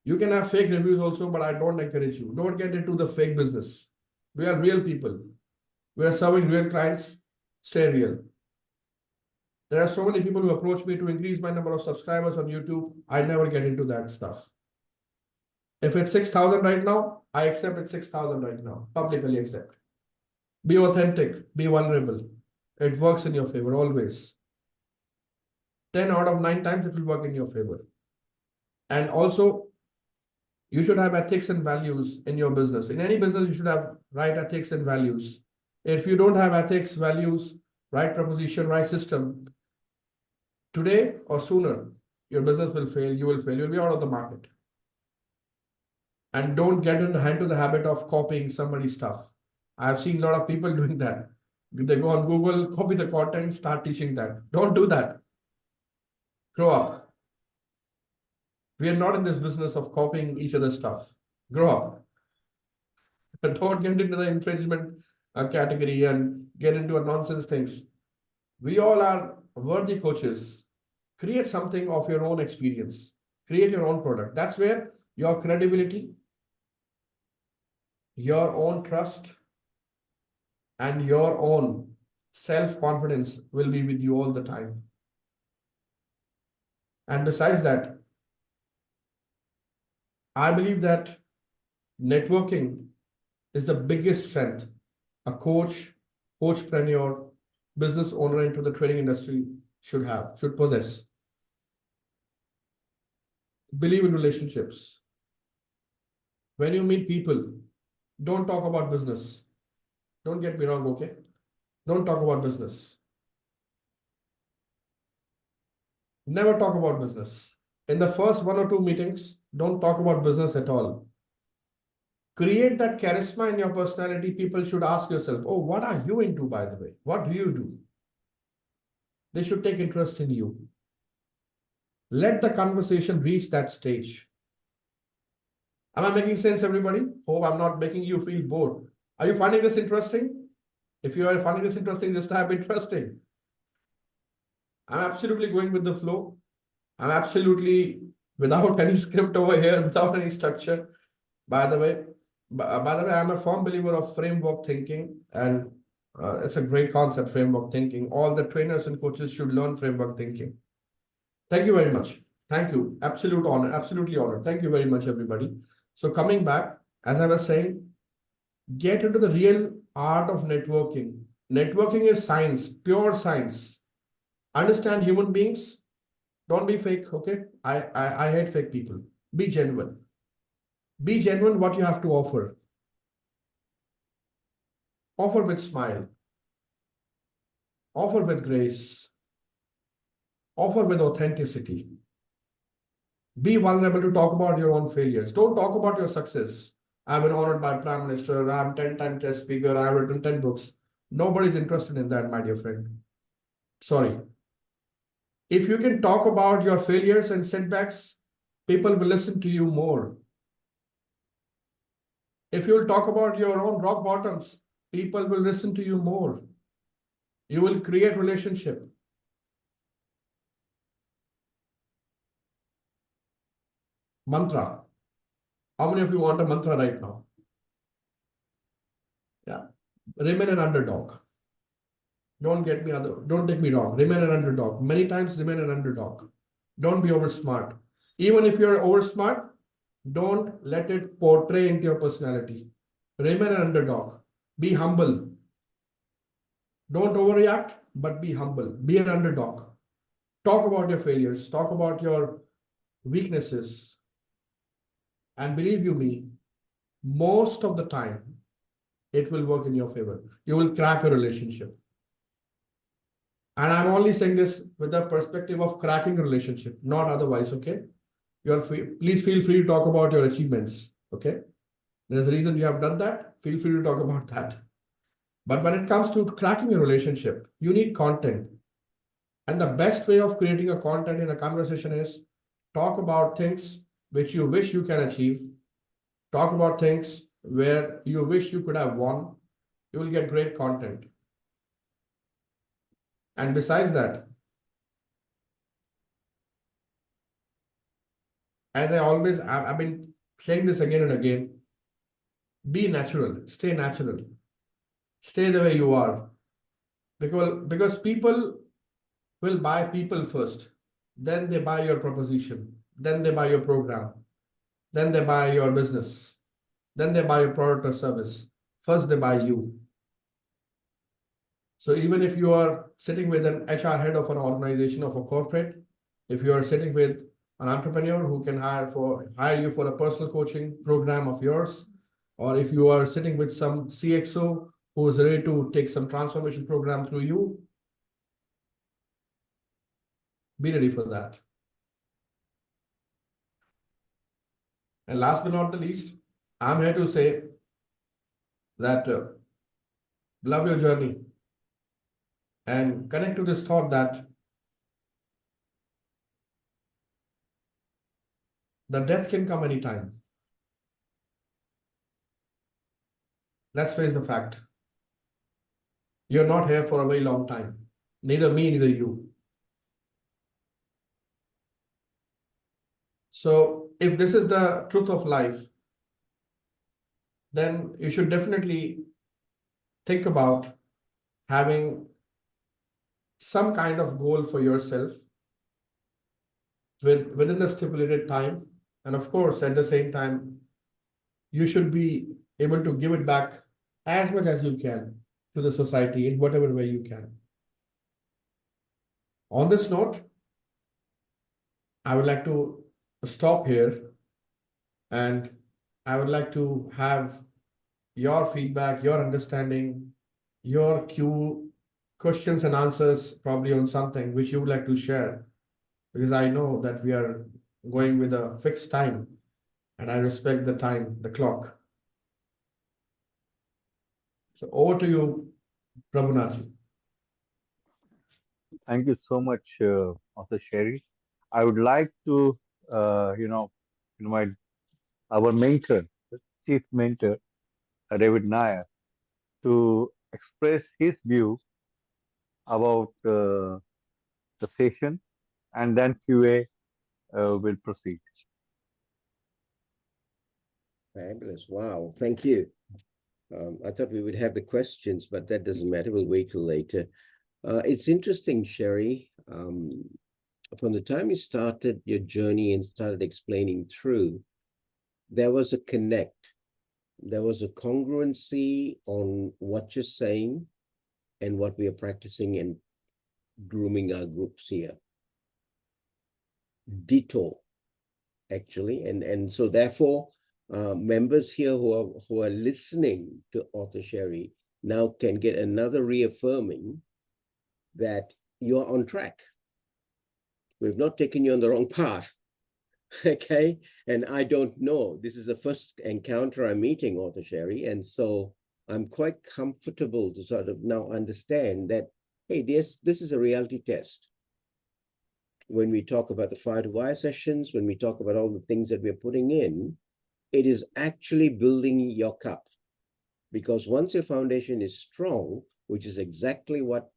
You can have fake reviews also, but I don't encourage you. Don't get into the fake business. We are real people. We are serving real clients. Stay real. There are so many people who approach me to increase my number of subscribers on YouTube. I never get into that stuff. If it's 6,000 right now, I accept it 6,000 right now. Publicly accept. Be authentic. Be vulnerable. It works in your favor always. 10 out of 9 times it will work in your favor. And also, you should have ethics and values in your business. In any business, you should have right ethics and values. If you don't have ethics, values, right proposition, right system, today or sooner, your business will fail, you will fail, you'll be out of the market. And don't get into the habit of copying somebody's stuff. I've seen a lot of people doing that. They go on Google, copy the content, start teaching that. Don't do that. Grow up. We are not in this business of copying each other's stuff. Grow up. Don't get into the infringement category and get into a nonsense things. We all are worthy coaches. Create something of your own experience. Create your own product. That's where your credibility, your own trust, and your own self-confidence will be with you all the time. And besides that, I believe that networking is the biggest strength a coach, coachpreneur, business owner into the training industry should possess. Believe in relationships. When you meet people, don't talk about business. Don't get me wrong, okay? Don't talk about business. Never talk about business. In the first 1 or 2 meetings, don't talk about business at all. Create that charisma in your personality. People should ask yourself, oh, what are you into, by the way? What do you do? They should take interest in you. Let the conversation reach that stage. Am I making sense, everybody? Hope I'm not making you feel bored. Are you finding this interesting? If you are finding this interesting, just type interesting. I'm absolutely going with the flow. I'm absolutely without any script over here, without any structure. By the way, I'm a firm believer of framework thinking, and it's a great concept, framework thinking. All the trainers and coaches should learn framework thinking. Thank you very much. Thank you. Absolute honor. Absolutely honored. Thank you very much, everybody. So coming back, as I was saying, get into the real art of networking. Networking is science, pure science. Understand human beings. Don't be fake, okay? I hate fake people. Be genuine. Be genuine what you have to offer. Offer with smile. Offer with grace. Offer with authenticity. Be vulnerable to talk about your own failures. Don't talk about your success. I've been honored by Prime Minister. I'm 10-time test speaker. I've written 10 books. Nobody's interested in that, my dear friend. Sorry. If you can talk about your failures and setbacks, people will listen to you more. If you'll talk about your own rock bottoms, people will listen to you more. You will create relationship. Mantra. How many of you want a mantra right now? Yeah. Remain an underdog. Don't take me wrong. Remain an underdog. Many times remain an underdog. Don't be over smart. Even if you're over smart, don't let it portray into your personality. Remain an underdog. Be humble. Don't overreact, but be humble. Be an underdog. Talk about your failures. Talk about your weaknesses. And believe you me, most of the time, it will work in your favor. You will crack a relationship. And I'm only saying this with the perspective of cracking a relationship, not otherwise, okay? Please feel free to talk about your achievements, okay? There's a reason you have done that. Feel free to talk about that. But when it comes to cracking a relationship, you need content. And the best way of creating a content in a conversation is talk about things which you wish you can achieve. Talk about things where you wish you could have won. You will get great content. And besides that, as I've been saying this again and again, be natural, stay natural, stay the way you are. Because people will buy people first, then they buy your proposition, then they buy your program, then they buy your business, then they buy your product or service. First, they buy you. So even if you are sitting with an HR head of an organization of a corporate, if you are sitting with an entrepreneur who can hire you for a personal coaching program of yours, or if you are sitting with some CXO who is ready to take some transformation program through you, be ready for that. And last but not the least, I'm here to say that love your journey and connect to this thought that the death can come anytime. Let's face the fact. You're not here for a very long time. Neither me, neither you. So if this is the truth of life, then you should definitely think about having some kind of goal for yourself within the stipulated time. And of course, at the same time, you should be able to give it back as much as you can to the society in whatever way you can. On this note, I would like to stop here, and I would like to have your feedback, your understanding, your questions and answers probably on something which you would like to share, because I know that we are going with a fixed time and I respect the time, the clock. So over to you, Prabhunathji. Thank you so much, Author Sherry. I would like to, invite our mentor, the chief mentor, David Nair, to express his view about the session, and then QA will proceed. Fabulous. Wow. Thank you. I thought we would have the questions, but that doesn't matter. We'll wait till later. It's interesting, Sherry. From the time you started your journey and started explaining through, there was a connect. There was a congruency on what you're saying and what we are practicing and grooming our groups here. Ditto, actually. And so therefore, members here who are listening to Author Sherry now can get another reaffirming that you're on track. We've not taken you on the wrong path. Okay. And I don't know. This is the first encounter I'm meeting Author Sherry. And so I'm quite comfortable to sort of now understand that, hey, this is a reality test. When we talk about the Fire to Wire sessions, when we talk about all the things that we're putting in, it is actually building your cup. Because once your foundation is strong, which is exactly what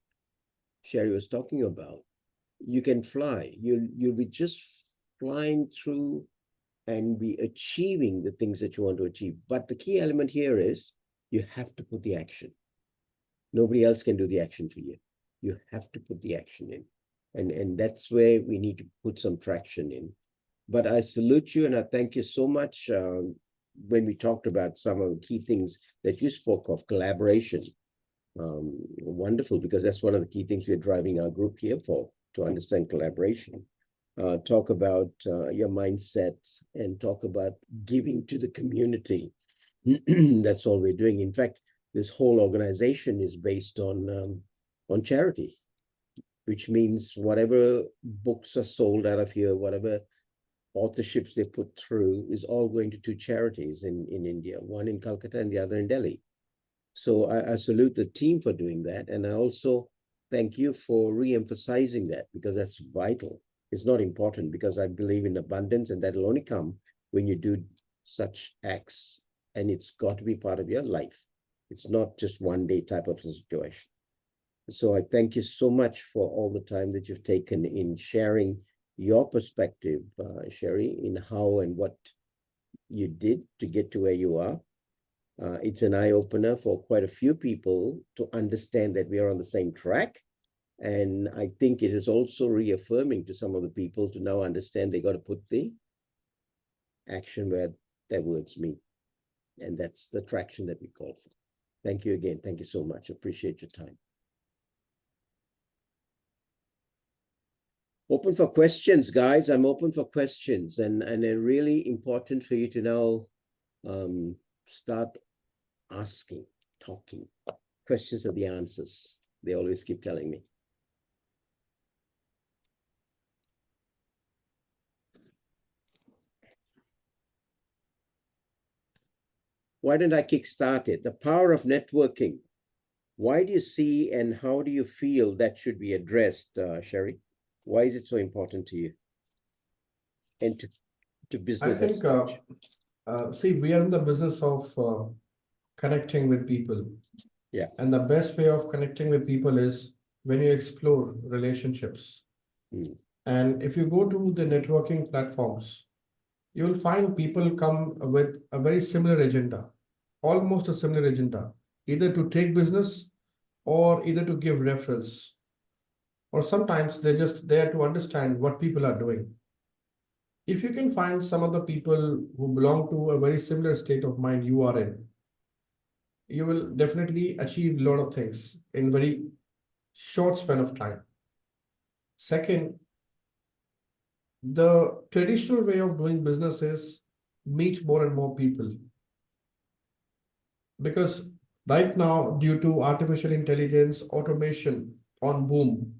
Sherry was talking about, you can fly. You'll be just flying through and be achieving the things that you want to achieve. But the key element here is you have to put the action. Nobody else can do the action for you. You have to put the action in. And that's where we need to put some traction in. But I salute you and I thank you so much. When we talked about some of the key things that you spoke of, collaboration, wonderful, because that's one of the key things we're driving our group here for, to understand collaboration. Talk about your mindset and talk about giving to the community. That's all we're doing. In fact, this whole organization is based on charity, which means whatever books are sold out of here, whatever authorships they put through is all going to two charities in India, one in Calcutta and the other in Delhi. So I salute the team for doing that. And I also thank you for re-emphasizing that, because that's vital. It's not important, because I believe in abundance, and that'll only come when you do such acts. And it's got to be part of your life. It's not just one day type of situation. So I thank you so much for all the time that you've taken in sharing your perspective, Sherry, in how and what you did to get to where you are. It's an eye-opener for quite a few people to understand that we are on the same track. And I think it is also reaffirming to some of the people to now understand they got to put the action where their words mean. And that's the traction that we call for. Thank you again. Thank you so much. Appreciate your time. Open for questions, guys. I'm open for questions, and they're really important for you to now start asking, talking. Questions are the answers. They always keep telling me. Why don't I kickstart it? The power of networking. Why do you see and how do you feel that should be addressed, Sherry? Why is it so important to you and to I business think, as such? see, we are in the business of connecting with people. Yeah. And the best way of connecting with people is when you explore relationships. And if you go to the networking platforms, you will find people come with a very similar agenda, almost a similar agenda, either to take business or either to give referrals. Or sometimes they're just there to understand what people are doing. If you can find some of the people who belong to a very similar state of mind you are in, you will definitely achieve a lot of things in very short span of time. Second, the traditional way of doing business is meet more and more people. Because right now, due to artificial intelligence, automation on boom,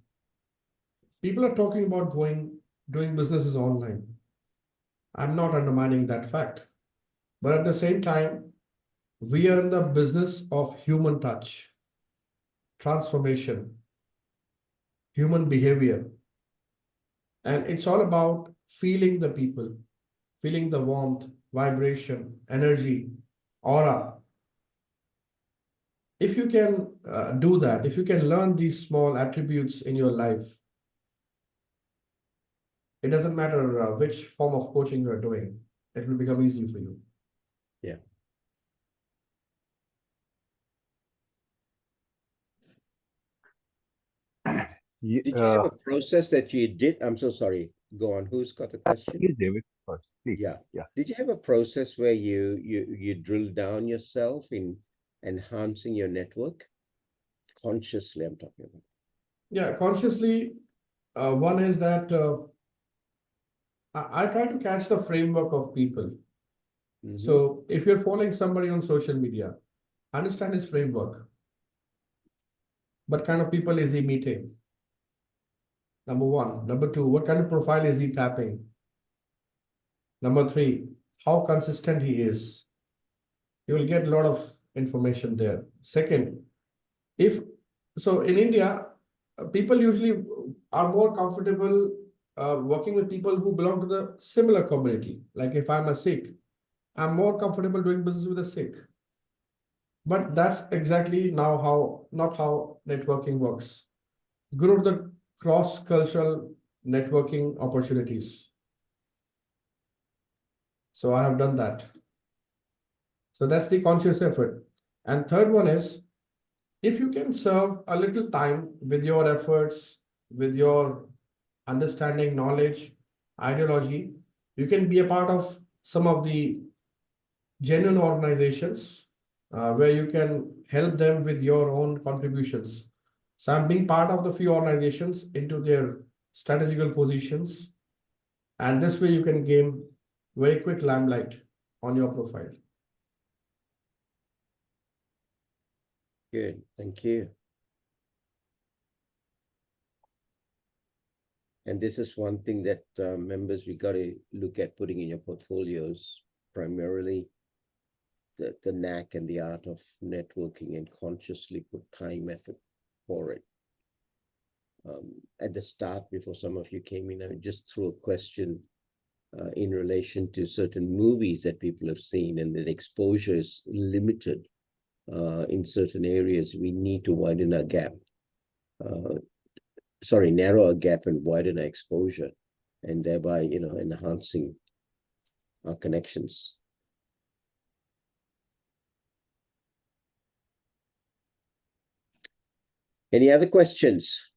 people are talking about doing businesses online. I'm not undermining that fact. But at the same time, we are in the business of human touch, transformation, human behavior. And it's all about feeling the people, feeling the warmth, vibration, energy, aura. If you can do that, if you can learn these small attributes in your life, it doesn't matter which form of coaching you are doing, it will become easy for you. Yeah. Did you have a process that you did? I'm so sorry. Go on. Who's got the question? Please, David, first, please. Yeah. Yeah. Did you have a process where you drill down yourself in enhancing your network? Consciously, I'm talking about. Yeah, consciously, one is that I try to catch the framework of people. So if you're following somebody on social media, understand his framework. What kind of people is he meeting? Number one. Number two, what kind of profile is he tapping? Number three, how consistent he is. You will get a lot of information there. Second, if so in India, people usually are more comfortable working with people who belong to the similar community. Like if I'm a Sikh, I'm more comfortable doing business with a Sikh. But that's exactly not how networking works. Grow the cross-cultural networking opportunities. So I have done that. So that's the conscious effort. And third one is, if you can serve a little time with your efforts, with your understanding, knowledge, ideology, you can be a part of some of the genuine organizations where you can help them with your own contributions. So I'm being part of the few organizations into their strategical positions. And this way you can gain very quick limelight on your profile. Good. Thank you. And this is one thing that members, we got to look at putting in your portfolios, primarily the knack and the art of networking, and consciously put time, effort for it. At the start, before some of you came in, I just threw a question in relation to certain movies that people have seen, and that exposure is limited in certain areas. We need to widen our gap. Narrow our gap and widen our exposure, and thereby, enhancing our connections. Any other questions?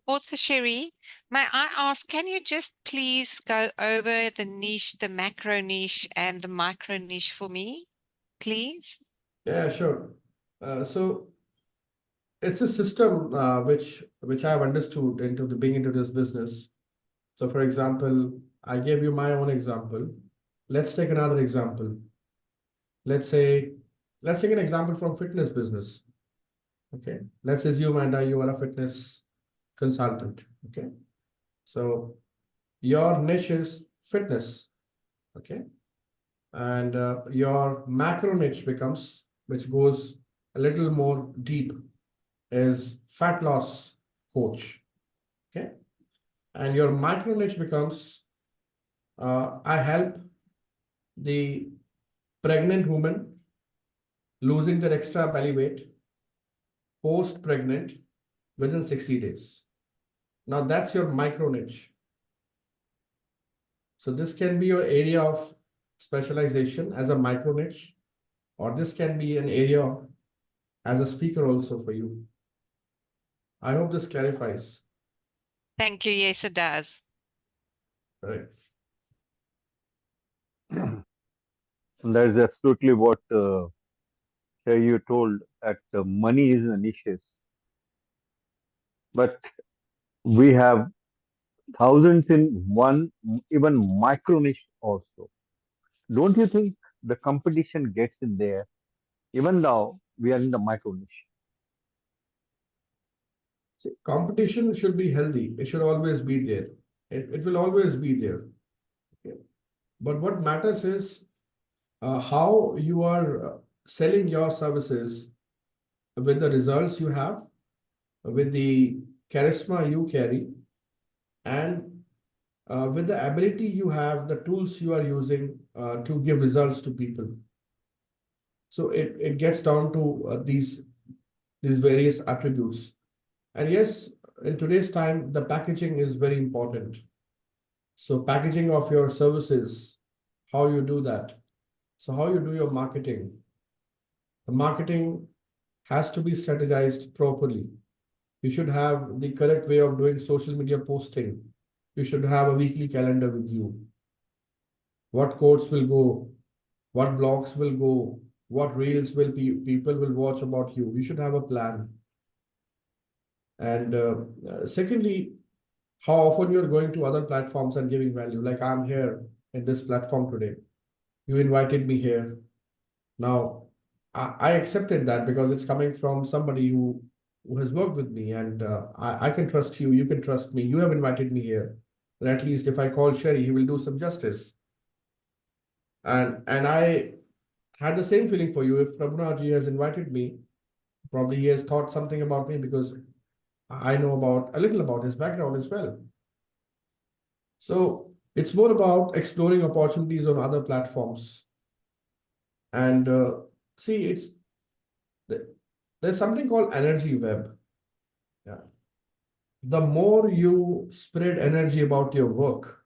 Author Sherry, may I ask, can you just please go over the niche, the macro niche and the micro niche for me, please? Yeah, sure. So it's a system which I've understood into the being into this business. So for example, I gave you my own example. Let's take another example. Let's take an example from fitness business. Okay. Let's assume, and you are a fitness consultant. Okay. So your niche is fitness. Okay. And your macro niche becomes, which goes a little more deep, is fat loss coach. Okay. And your micro niche becomes, I help the pregnant woman losing their extra belly weight post-pregnant within 60 days. Now that's your micro niche. So this can be your area of specialization as a micro niche, or this can be an area as a speaker also for you. I hope this clarifies. Thank you. Yes, it does. Right. That is absolutely what you told, that money is a niches, but we have thousands in one, even micro niche also. Don't you think the competition gets in there, even though we are in the micro niche? See, competition should be healthy. It should always be there. It will always be there. Okay. But what matters is how you are selling your services with the results you have, with the charisma you carry, and with the ability you have, the tools you are using to give results to people. So it gets down to these various attributes. And yes, in today's time, the packaging is very important. So packaging of your services, how you do that. So how you do your marketing. The marketing has to be strategized properly. You should have the correct way of doing social media posting. You should have a weekly calendar with you. What quotes will go, what blogs will go, what reels will people will watch about you. You should have a plan. And secondly, how often you're going to other platforms and giving value. Like I'm here in this platform today. You invited me here. Now, I accepted that because it's coming from somebody who has worked with me, and I can trust you. You can trust me. You have invited me here. And at least if I call Sherry, he will do some justice. And I had the same feeling for you. If Prabhunaji has invited me, probably he has thought something about me because I know about a little about his background as well. So it's more about exploring opportunities on other platforms. And see, there's something called energy web. Yeah. The more you spread energy about your work,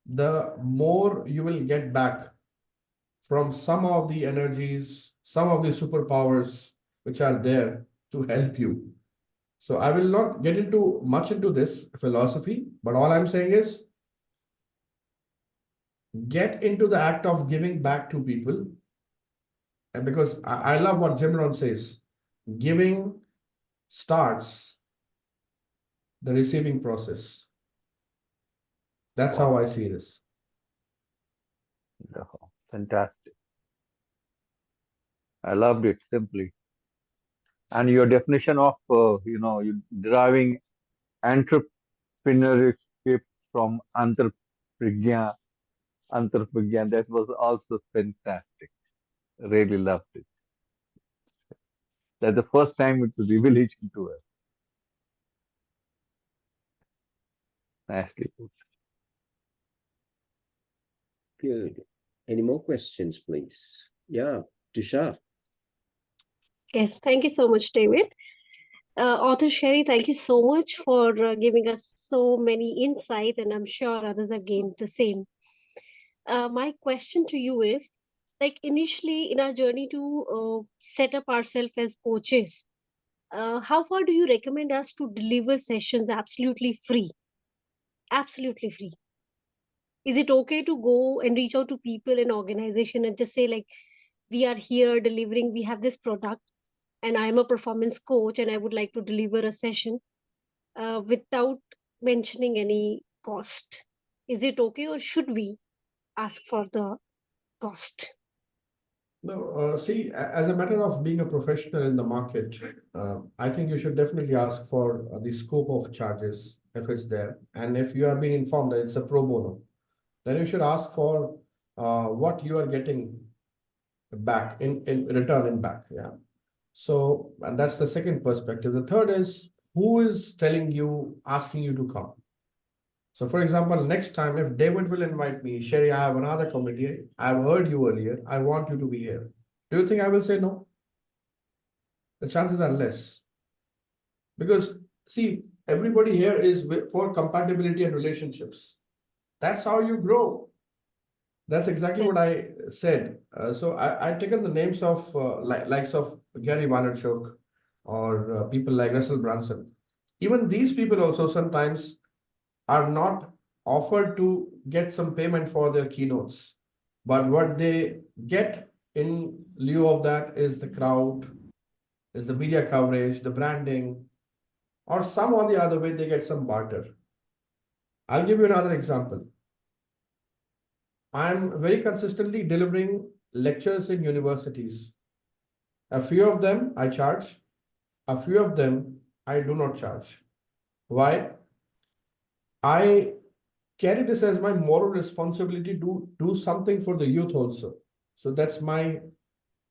the more you will get back from some of the energies, some of the superpowers which are there to help you. So I will not get into much into this philosophy, but all I'm saying is get into the act of giving back to people. And because I love what Jim Rohn says, giving starts the receiving process. That's how Wow, I see this. fantastic. I loved it simply. And your definition of, you deriving entrepreneurship from antarpragya, that was also fantastic. Really loved it. That's the first time it's a revelation to us. Nicely put. Good. Any more questions, please? Yeah, Tushar. Yes, thank you so much, David. Author Sherry, thank you so much for giving us so many insight, and I'm sure others have gained the same. My question to you is, like initially in our journey to set up ourselves as coaches, how far do you recommend us to deliver sessions absolutely free? Absolutely free. Is it okay to go and reach out to people in organization and just say like, we are here delivering, we have this product, and I'm a performance coach and I would like to deliver a session without mentioning any cost? Is it okay, or should we ask for the cost? No, see, as a matter of being a professional in the market, I think you should definitely ask for the scope of charges if it's there. And if you have been informed that it's a pro bono, then you should ask for what you are getting back in return in back. Yeah. So, and that's the second perspective. The third is, who is telling you, asking you to come? So, for example, next time if David will invite me, Sherry, I have another committee. I've heard you earlier. I want you to be here. Do you think I will say no? The chances are less. Because, see, everybody here is for compatibility and relationships. That's how you grow. That's exactly what I said. So I've taken the names of likes of Gary Vaynerchuk or people like Russell Brunson. Even these people also sometimes are not offered to get some payment for their keynotes. But what they get in lieu of that is the crowd, is the media coverage, the branding, or some or the other way they get some barter. I'll give you another example. I'm very consistently delivering lectures in universities. A few of them I charge, a few of them I do not charge. Why? I carry this as my moral responsibility to do something for the youth also. So that's my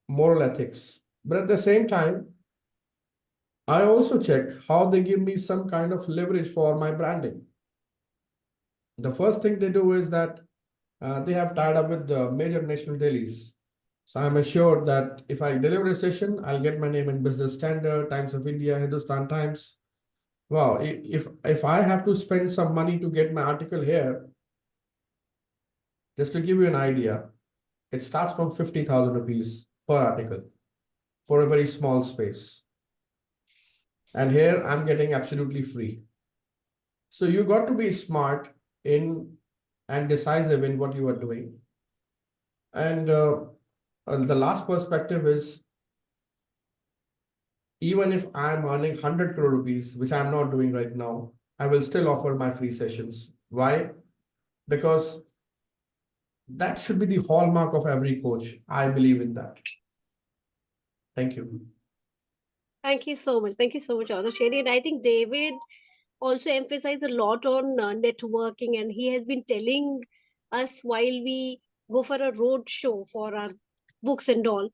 moral ethics. But at the same time, I also check how they give me some kind of leverage for my branding. The first thing they do is that they have tied up with the major national dailies. So I'm assured that if I deliver a session, I'll get my name in Business Standard, Times of India, Hindustan Times. Wow, if I have to spend some money to get my article here, just to give you an idea, it starts from 50,000 rupees per article for a very small space. And here I'm getting absolutely free. So you got to be smart in and decisive in what you are doing. And the last perspective is, even if I'm earning 100 crore rupees, which I'm not doing right now, I will still offer my free sessions. Why? Because that should be the hallmark of every coach. I believe in that. Thank you. Thank you so much. Thank you so much, Author Sherry. And I think David also emphasized a lot on networking, and he has been telling us while we go for a road show for our books and all,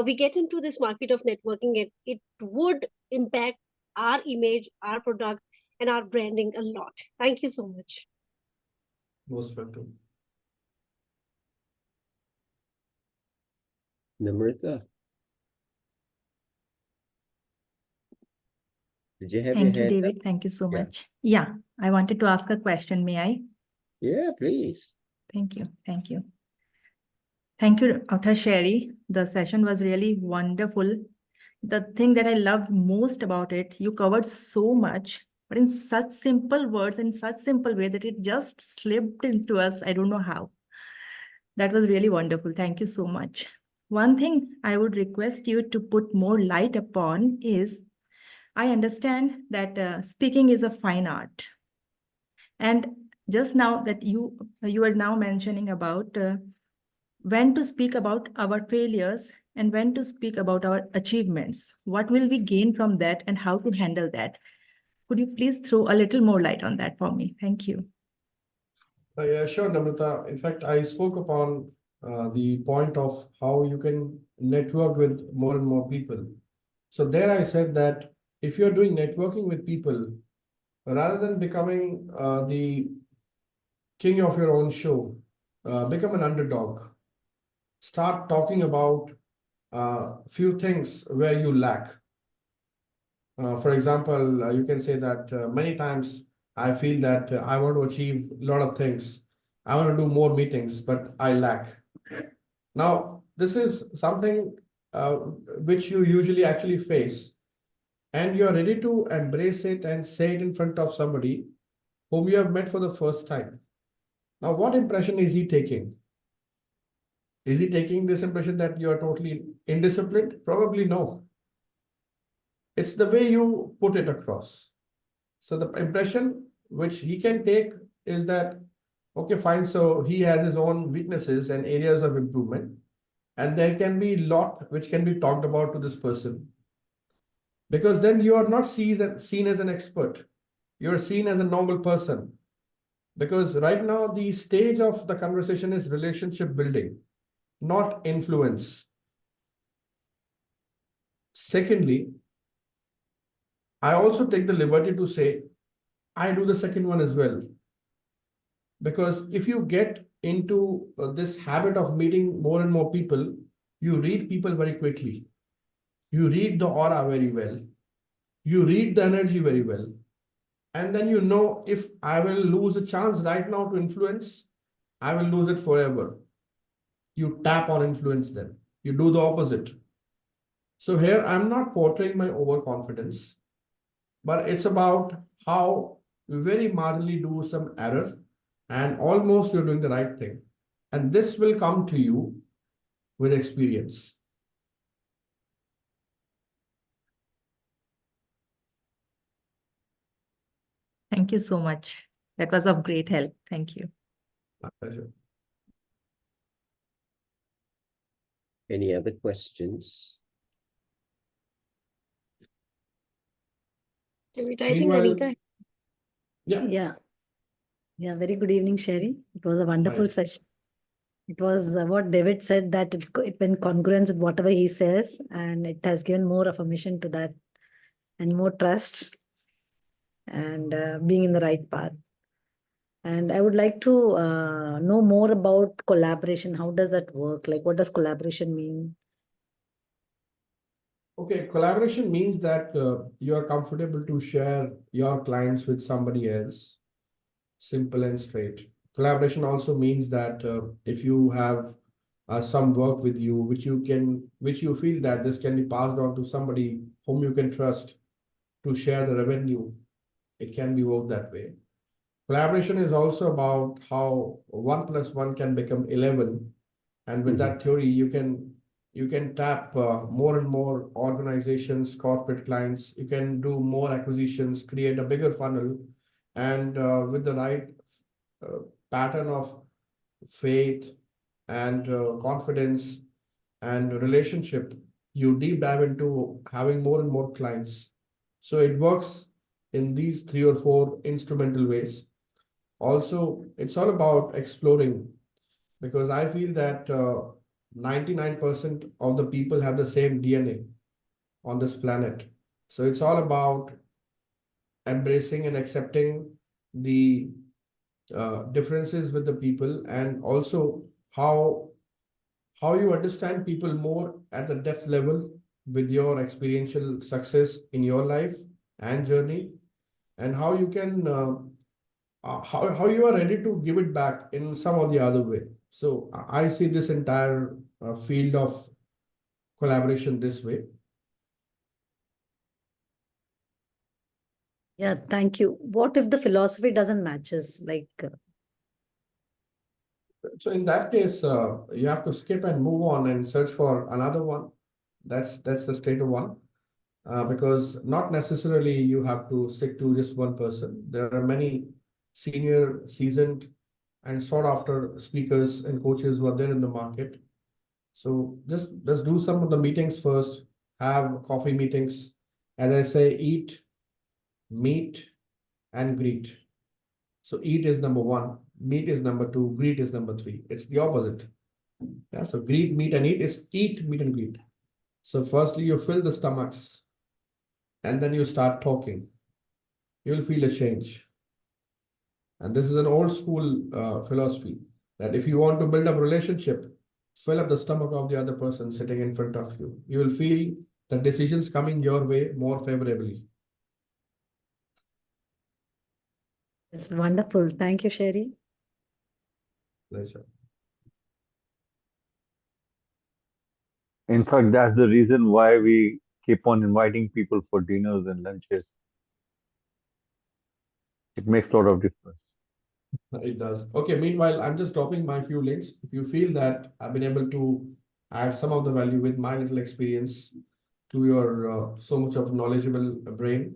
we get into this market of networking, and it would impact our image, our product, and our branding a lot. Thank you so much. Most welcome. Namrata, did you have Thank your you, hand up? David. Thank you so Yeah. much. Yeah, I wanted to ask a question. May I? Yeah, please. Thank you. Thank you. Thank you, Author Sherry. The session was really wonderful. The thing that I loved most about it, you covered so much, but in such simple words, in such simple way that it just slipped into us. I don't know how. That was really wonderful. Thank you so much. One thing I would request you to put more light upon is, I understand that speaking is a fine art. And just now that you are now mentioning about when to speak about our failures and when to speak about our achievements. What will we gain from that and how to handle that? Could you please throw a little more light on that for me? Thank you. Yeah, sure, Namrata. In fact, I spoke upon the point of how you can network with more and more people. So there I said that if you're doing networking with people, rather than becoming the king of your own show, become an underdog. Start talking about few things where you lack. For example, you can say that many times I feel that I want to achieve a lot of things. I want to do more meetings, but I lack. Now, this is something which you usually actually face, and you're ready to embrace it and say it in front of somebody whom you have met for the first time. Now, what impression is he taking? Is he taking this impression that you are totally indisciplined? Probably no. It's the way you put it across. So the impression which he can take is that, okay, fine, so he has his own weaknesses and areas of improvement. And there can be a lot which can be talked about to this person. Because then you are not seen as an expert. You're seen as a normal person. Because right now the stage of the conversation is relationship building, not influence. Secondly, I also take the liberty to say, I do the second one as well. Because if you get into this habit of meeting more and more people, you read people very quickly. You read the aura very well. You read the energy very well. And then you know if I will lose a chance right now to influence, I will lose it forever. You tap on influence then. You do the opposite. So here I'm not portraying my overconfidence, but it's about how you very marginally do some error and almost you're doing the right thing. And this will come to you with experience. Thank you so much. That was of great help. Thank you. My pleasure. Any other questions? David, I think Meanwhile, Anita. yeah, Yeah, very good evening, Sherry. It was a wonderful Hi. session. It was what David said, that it went congruence with whatever he says, and it has given more affirmation to that and more trust and being in the right path. And I would like to know more about collaboration. How does that work? Like, what does collaboration mean? Okay, collaboration means that you are comfortable to share your clients with somebody else. Simple and straight. Collaboration also means that if you have some work with you, which you feel that this can be passed on to somebody whom you can trust to share the revenue, it can be worked that way. Collaboration is also about how 1 + 1 can become 11. And with that theory, you can tap more and more organizations, corporate clients. You can do more acquisitions, create a bigger funnel, and with the right pattern of faith and confidence and relationship, you deep dive into having more and more clients. So it works in these 3 or 4 instrumental ways. Also, it's all about exploring, because I feel that 99% of the people have the same DNA on this planet. So it's all about embracing and accepting the differences with the people, and also how you understand people more at the depth level with your experiential success in your life and journey, and how you can how you are ready to give it back in some or the other way. So I see this entire field of collaboration this way. Yeah, thank you. What if the philosophy doesn't matches? Like, So in that case, you have to skip and move on and search for another one. That's the state of one. Because not necessarily you have to stick to just one person. There are many senior, seasoned, and sought after speakers and coaches who are there in the market. So just let's do some of the meetings first, have coffee meetings. As I say, eat, meet, and greet. So eat is number one, meet is number two, greet is number three. It's the opposite. Yeah, so greet, meet, and eat is eat, meet, and greet. So firstly, you fill the stomachs, and then you start talking. You will feel a change. And this is an old school philosophy that if you want to build up relationship, fill up the stomach of the other person sitting in front of you. You will feel the decisions coming your way more favorably. It's wonderful. Thank you, Sherry. Pleasure. In fact, that's the reason why we keep on inviting people for dinners and lunches. It makes a lot of difference. It does. Okay, meanwhile, I'm just dropping my few links. If you feel that I've been able to add some of the value with my little experience to your so much of knowledgeable brain,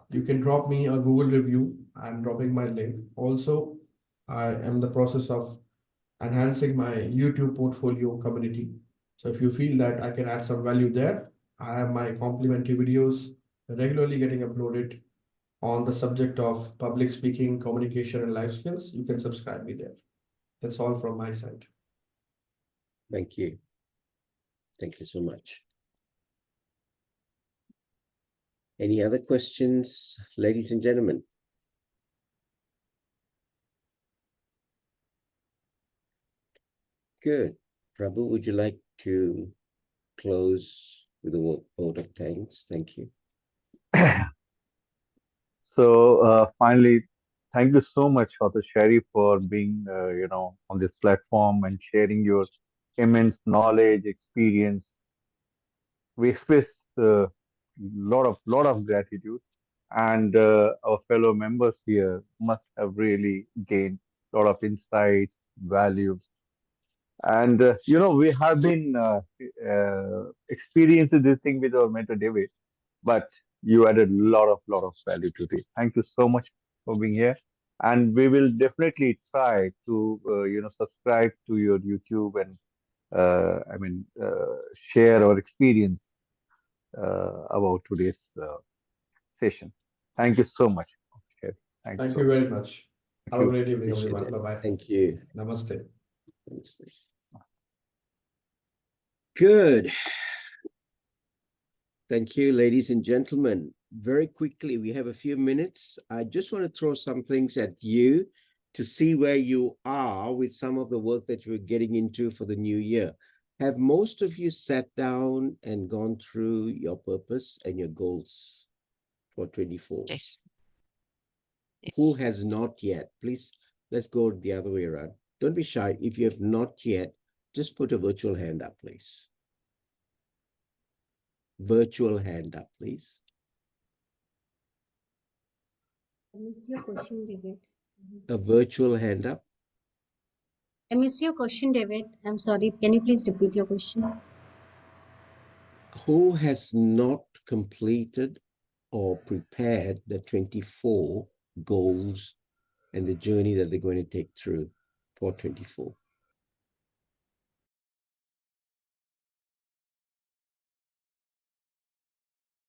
you can drop me a Google review. I'm dropping my link. Also, I am in the process of enhancing my YouTube portfolio community. So if you feel that I can add some value there, I have my complimentary videos regularly getting uploaded on the subject of public speaking, communication, and life skills. You can subscribe me there. That's all from my side. Thank you. Thank you so much. Any other questions, ladies and gentlemen? Good. Prabhu, would you like to close with a vote of thanks? Thank you. So finally, thank you so much, Dr. Sherry, for being, on this platform and sharing your immense knowledge, experience. We express a lot of gratitude, and our fellow members here must have really gained a lot of insights, values, and we have been experiencing this thing with our mentor David, but you added a lot of value today. Thank you so much for being here, and we will definitely try to subscribe to your YouTube and share our experience about today's session. Thank you so much. Okay. Thank you very much. Have a you. great evening, Appreciate everyone. it. Bye-bye. Thank you. Namaste. Namaste. Good. Thank you, ladies and gentlemen. Very quickly, we have a few minutes. I just want to throw some things at you to see where you are with some of the work that you're getting into for the new year. Have most of you sat down and gone through your purpose and your goals for 24? Yes. Who Yes. has not yet? Please, let's go the other way around. Don't be shy. If you have not yet, just put a virtual hand up, please. Virtual hand up, please. I missed your question, David. A virtual hand up. I missed your question, David. I'm sorry. Can you please repeat your question? Who has not completed or prepared the 24 goals and the journey that they're going to take through for 24?